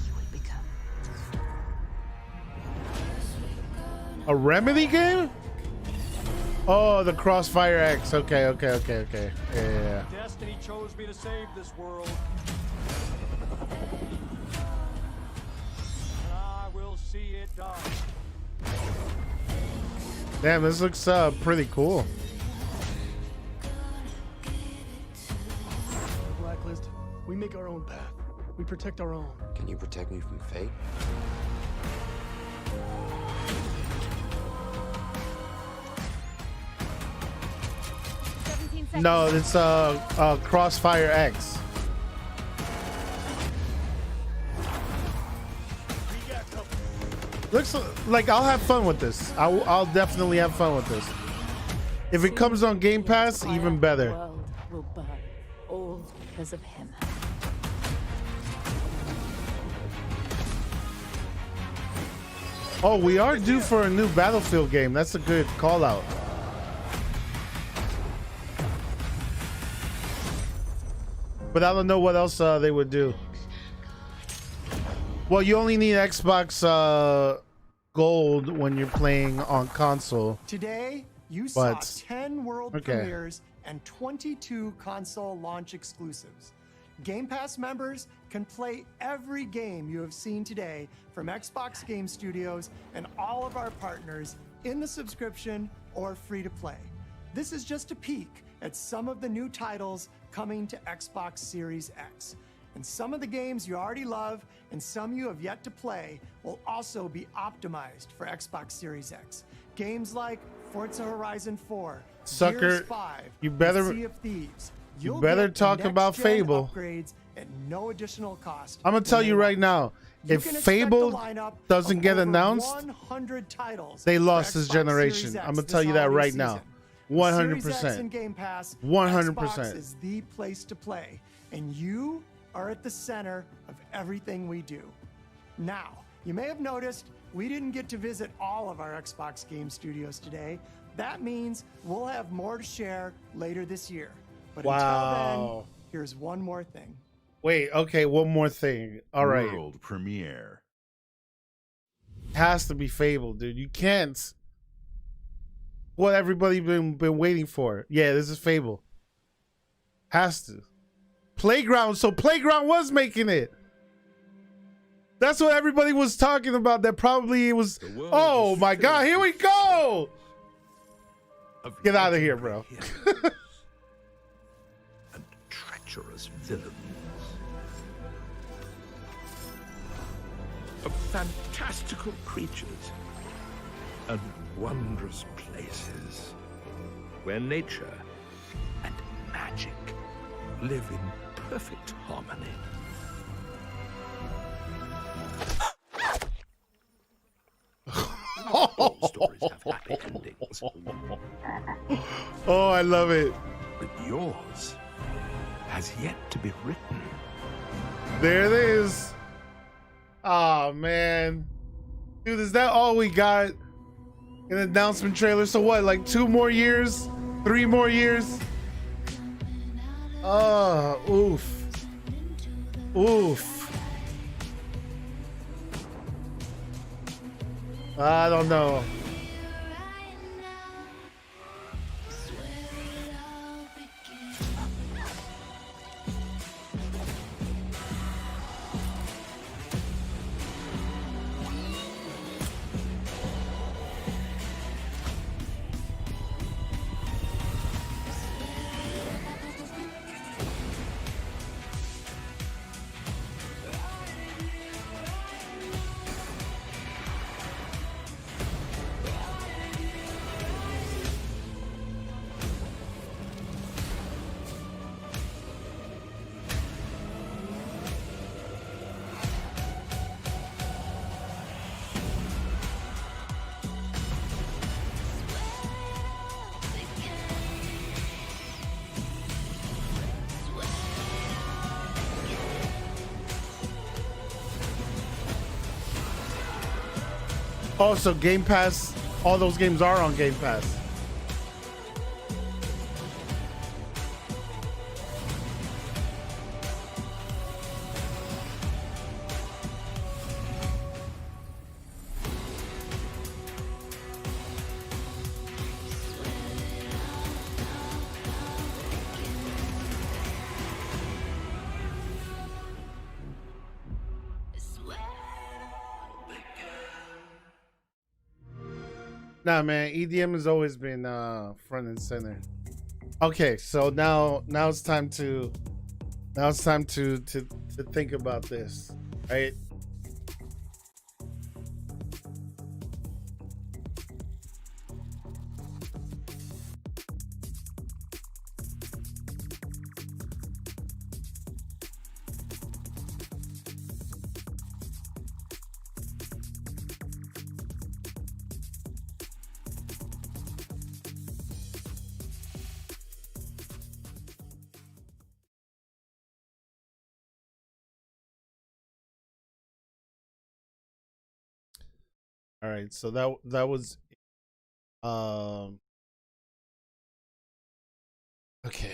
you will become. A Remedy game? Oh, the Crossfire X. Okay. Yeah. Destiny chose me to save this world. And I will see it done. Damn, this looks pretty cool. Blacklist, we make our own path. We protect our own. Can you protect me from fate? No, it's Crossfire X. Looks like I'll have fun with this. I'll definitely have fun with this. If it comes on Game Pass, even better. The world will burn, all because of him. Oh, we are due for a new Battlefield game. That's a good call out. But I don't know what else they would do. Well, you only need Xbox Gold when you're playing on console. Today, you saw 10 world premieres and 22 console launch exclusives. Game Pass members can play every game you have seen today from Xbox Game Studios and all of our partners in the subscription or free to play. This is just a peek at some of the new titles coming to Xbox Series X. And some of the games you already love and some you have yet to play will also be optimized for Xbox Series X. Games like Forza Horizon 4, Sucker, Gears 5, you better- and Sea of Thieves. You You'll better get talk about next-gen Fable. upgrades at no additional cost. I'm gonna tell you right now, You if can expect Fable a lineup doesn't of get over announced, 100 titles they for lost this Xbox generation. Series X I'm gonna this tell you that holiday right now. season. Series X 100%. and Game Pass, 100%. Xbox is the place to play, and you are at the center of everything we do. Now, you may have noticed we didn't get to visit all of our Xbox Game Studios today. That means we'll have more to share later this year. But until Wow. then, here's one more thing. Wait, okay, one more thing. All right. World premiere. Has to be Fable, dude. You can't. What everybody been waiting for. Yeah, this is Fable. Has to. Playground. So Playground was making it. That's what everybody was talking about. That probably it was. Oh my God! Here we go. Get out of here, bro. Treacherous villains. Of fantastical creatures and wondrous places where nature and magic live in perfect harmony. Not all stories have happy endings. Oh, I love it. But yours has yet to be written. There it is. Oh man, dude, is that all we got? An announcement trailer. So what? Like 2 more years? 3 more years? Oh, oof. Oof. I don't know. Also, Game Pass, all those games are on Game Pass. Nah, man, EDM has always been front and center. Okay, so now it's time to think about this, right? All right, so that was okay.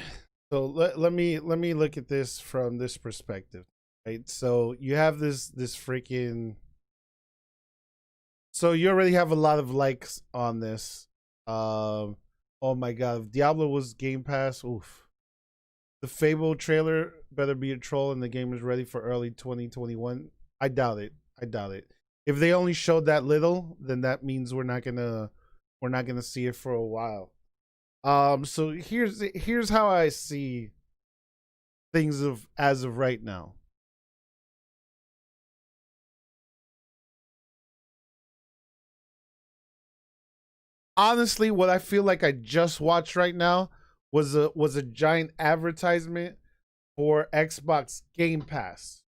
So let me look at this from this perspective, right? So you have this freaking. So you already have a lot of likes on this. Oh my god, if Diablo was Game Pass, oof. The Fable trailer better be a troll and the game is ready for early 2021. I doubt it. I doubt it. If they only showed that little, then that means we're not gonna see it for a while. So here's how I see things as of right now. Honestly, what I feel like I just watched right now was a giant advertisement for Xbox Game Pass.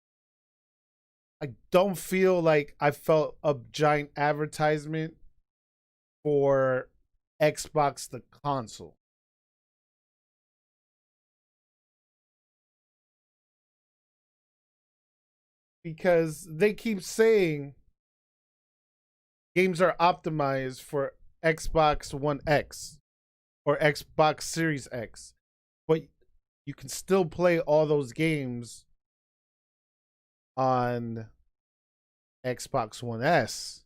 I don't feel like I felt a giant advertisement for Xbox the console. Because they keep saying games are optimized for Xbox One X or Xbox Series X, but you can still play all those games on Xbox One S.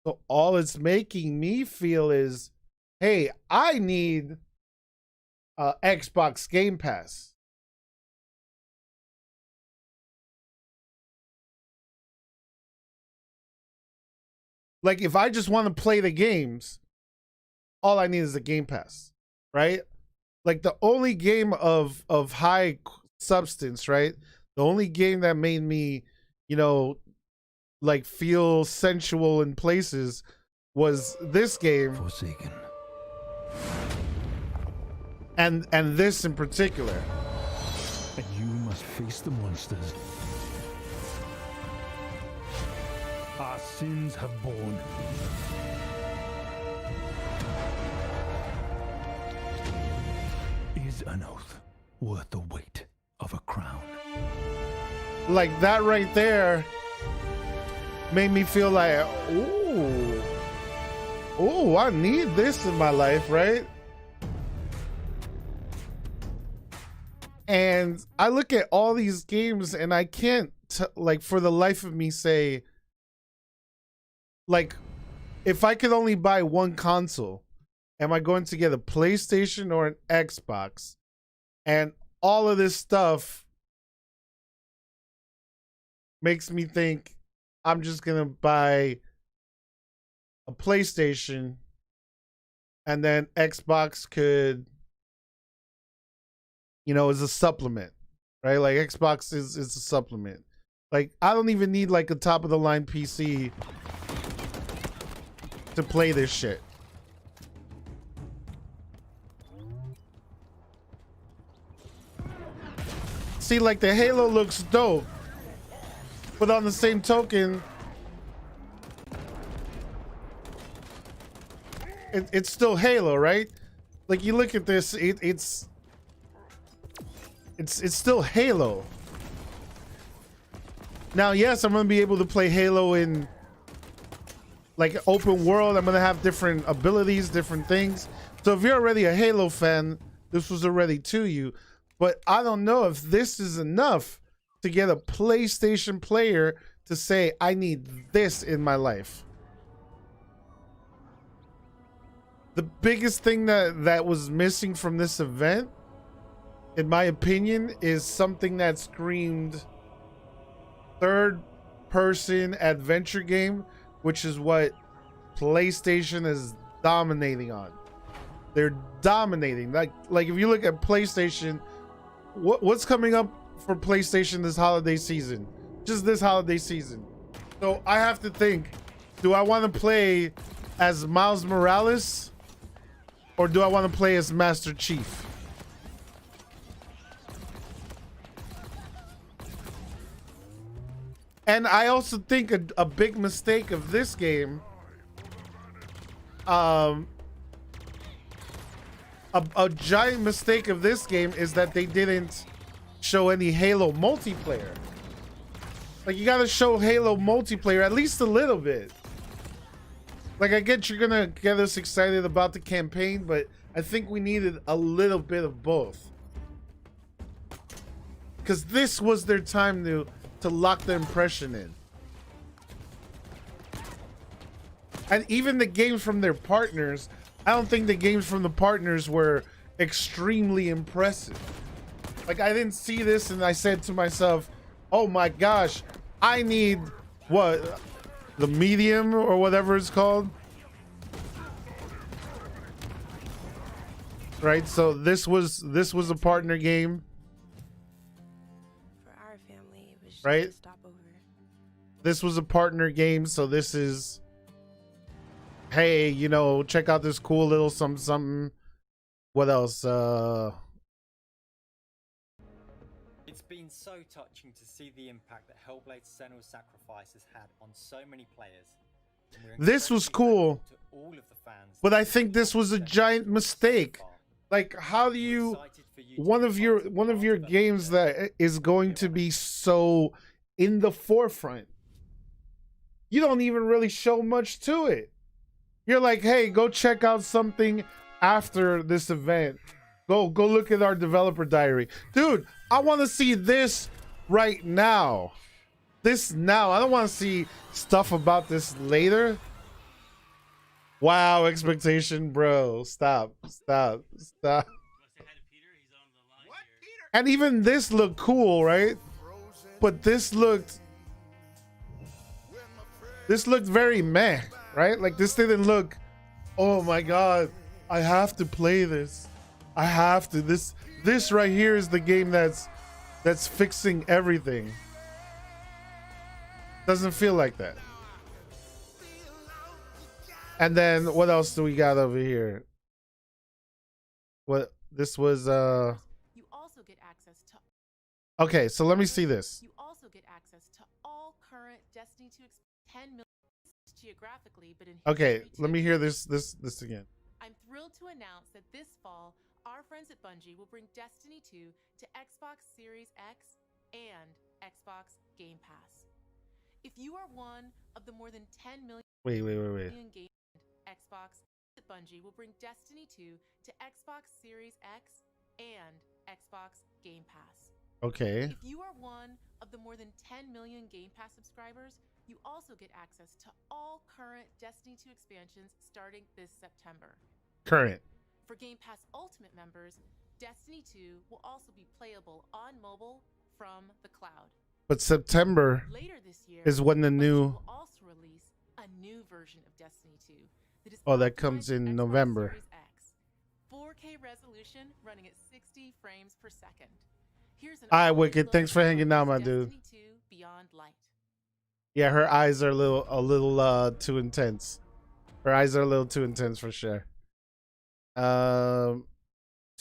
So all it's making me feel is, hey, I need Xbox Game Pass. Like, if I just want to play the games, all I need is a Game Pass, right? Like, the only game of high substance, right? The only game that made me, you know, like, feel sensual in places was this game. Forsaken. And this in particular. And you must face the monsters our sins have borne. Is an oath worth the weight of a crown? Like, that right there made me feel like, ooh, I need this in my life, right? And I look at all these games and I can't, like, for the life of me say, like, if I could only buy one console, am I going to get a PlayStation or an Xbox? And all of this stuff makes me think I'm just going to buy a PlayStation and then Xbox could, you know, is a supplement, right? Like, Xbox is a supplement. Like, I don't even need like a top of the line PC to play this shit. See, like, the Halo looks dope, but on the same token, it's still Halo, right? Like, you look at this, it's still Halo. Now, yes, I'm gonna be able to play Halo in like open world. I'm gonna have different abilities, different things. So if you're already a Halo fan, this was already to you. But I don't know if this is enough to get a PlayStation player to say, I need this in my life. The biggest thing that was missing from this event, in my opinion, is something that screamed third-person adventure game, which is what PlayStation is dominating on. They're dominating. Like if you look at PlayStation, what's coming up for PlayStation this holiday season? Just this holiday season. So I have to think, do I want to play as Miles Morales or do I want to play as Master Chief? And I also think a big mistake of this game, a giant mistake of this game is that they didn't show any Halo multiplayer. Like, you gotta show Halo multiplayer at least a little bit. Like, I get you're gonna get us excited about the campaign, but I think we needed a little bit of both. Because this was their time to lock the impression in. And even the games from their partners, I don't think the games from the partners were extremely impressive. Like, I didn't see this and I said to myself, oh my gosh, I need what? The medium or whatever it's called. Right? So this was a partner game. For our family, it was just right? a stopover. This was a partner game, so this is, hey, you know, check out this cool little something. What else? It's been so touching to see the impact that Hellblade: Senua's Sacrifice has had on so many players. This was cool, but I think this was a giant mistake. Like, how do you, one of your games that is going to be so in the forefront, you don't even really show much to it. You're like, hey, go check out something after this event. Go look at our developer diary. Dude, I want to see this right now. This now. I don't want to see stuff about this later. Wow, expectation, bro. Stop. And even this looked cool, right? But this looked very meh, right? Like, this didn't look, oh my god, I have to play this. I have to. This right here is the game that's fixing everything. Doesn't feel like that. And then what else do we got over here? What this was You also get access to okay, so let me see this. You also get access to all current Destiny 2 10 million geographically, but in Okay, history let me too. hear this again. I'm thrilled to announce that this fall, our friends at Bungie will bring Destiny 2 to Xbox Series X and Xbox Game Pass. If you are one of the more than 10 million Wait. game Xbox at Bungie will bring Destiny 2 to Xbox Series X and Xbox Game Pass. Okay. If you are one of the more than 10 million Game Pass subscribers, you also get access to all current Destiny 2 expansions starting this September. Current. For Game Pass Ultimate members, Destiny 2 will also be playable on mobile from the cloud. But September Later this year is when the new will also release a new version of Destiny 2 that is oh, that optimized comes for in Xbox November. Series X. 4K resolution running at 60 frames per second. Here's an Alright, updated Wicked, look thanks for at hanging out, my dude. Destiny 2 Beyond Light. Yeah, her eyes are a little too intense. Her eyes are a little too intense for sure. So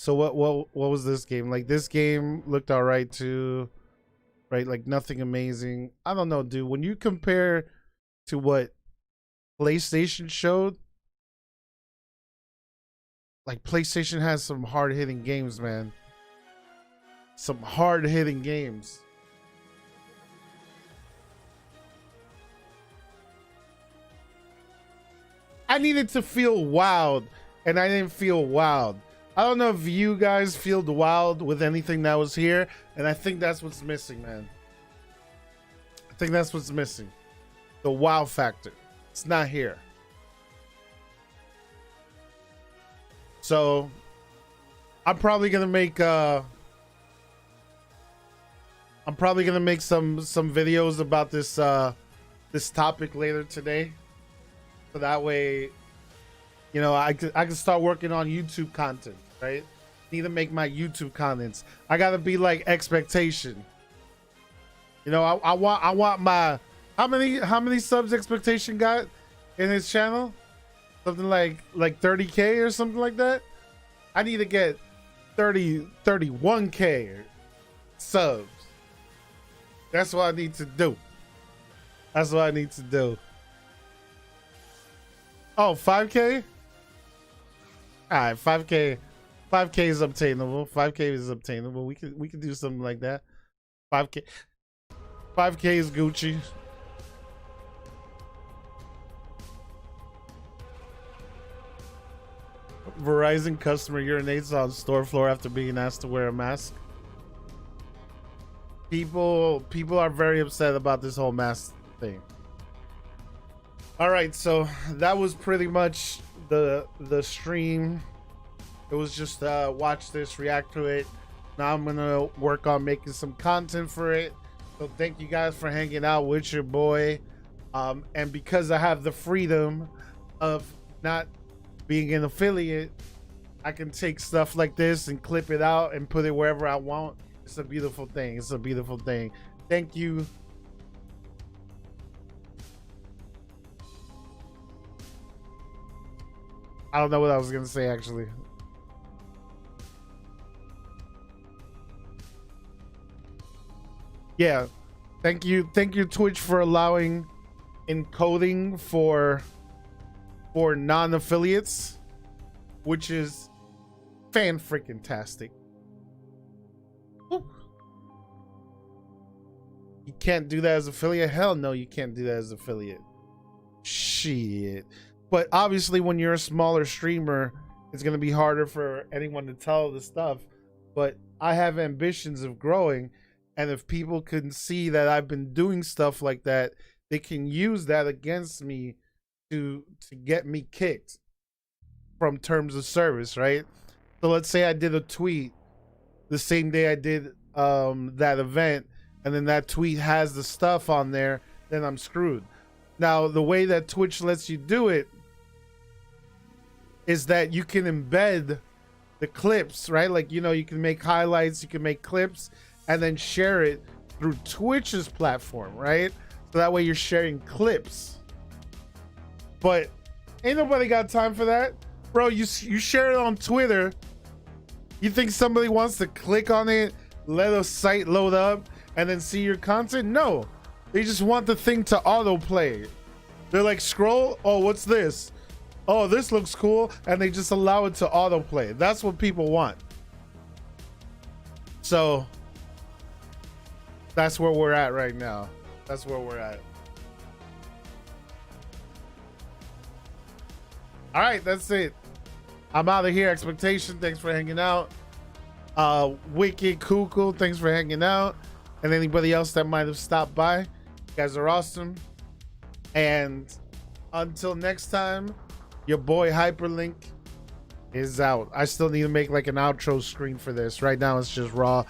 what was this game? Like, this game looked alright too, right? Like, nothing amazing. I don't know, dude. When you compare to what PlayStation showed, like, PlayStation has some hard-hitting games, man. Some hard-hitting games. I needed to feel wowed, and I didn't feel wowed. I don't know if you guys feel wowed with anything that was here, and I think that's what's missing, man. I think that's what's missing. The wow factor. It's not here. So, I'm probably gonna make some videos about this this topic later today. So that way, you know, I can start working on YouTube content, right? Need to make my YouTube contents. I gotta be like Expectation. You know, I want my how many subs Expectation got in his channel? Something like 30K or something like that. I need to get 31K subs. That's what I need to do. That's what I need to do. Oh, 5K? Alright, 5K is obtainable. 5K is obtainable. We could do something like that. 5K is Gucci. Verizon customer urinates on store floor after being asked to wear a mask. People are very upset about this whole mask thing. All right, so that was pretty much the stream. It was just watch this, react to it. Now I'm gonna work on making some content for it. So thank you guys for hanging out with your boy. And because I have the freedom of not being an affiliate, I can take stuff like this and clip it out and put it wherever I want. It's a beautiful thing. It's a beautiful thing. Thank you. I don't know what I was gonna say actually. Yeah, thank you Twitch for allowing encoding for non-affiliates, which is fan freaking tastic. You can't do that as affiliate? Hell no, you can't do that as affiliate. Shit. But obviously when you're a smaller streamer, it's gonna be harder for anyone to tell the stuff. But I have ambitions of growing, and if people can see that I've been doing stuff like that, they can use that against me to get me kicked from terms of service, right? So let's say I did a tweet the same day I did that event, and then that tweet has the stuff on there, then I'm screwed. Now, the way that Twitch lets you do it is that you can embed the clips, right? Like, you know, you can make highlights, you can make clips, and then share it through Twitch's platform, right? So that way you're sharing clips. But ain't nobody got time for that. Bro, you share it on Twitter. You think somebody wants to click on it, let a site load up, and then see your content? No. They just want the thing to autoplay. They're like, scroll, oh, what's this? Oh, this looks cool, and they just allow it to autoplay. That's what people want. So that's where we're at right now. That's where we're at. All right, that's it. I'm out of here. Expectation, thanks for hanging out. Wicked Cuckoo, thanks for hanging out. And anybody else that might have stopped by, you guys are awesome. And until next time, your boy Hyperlink is out. I still need to make like an outro screen for this. Right now it's just raw.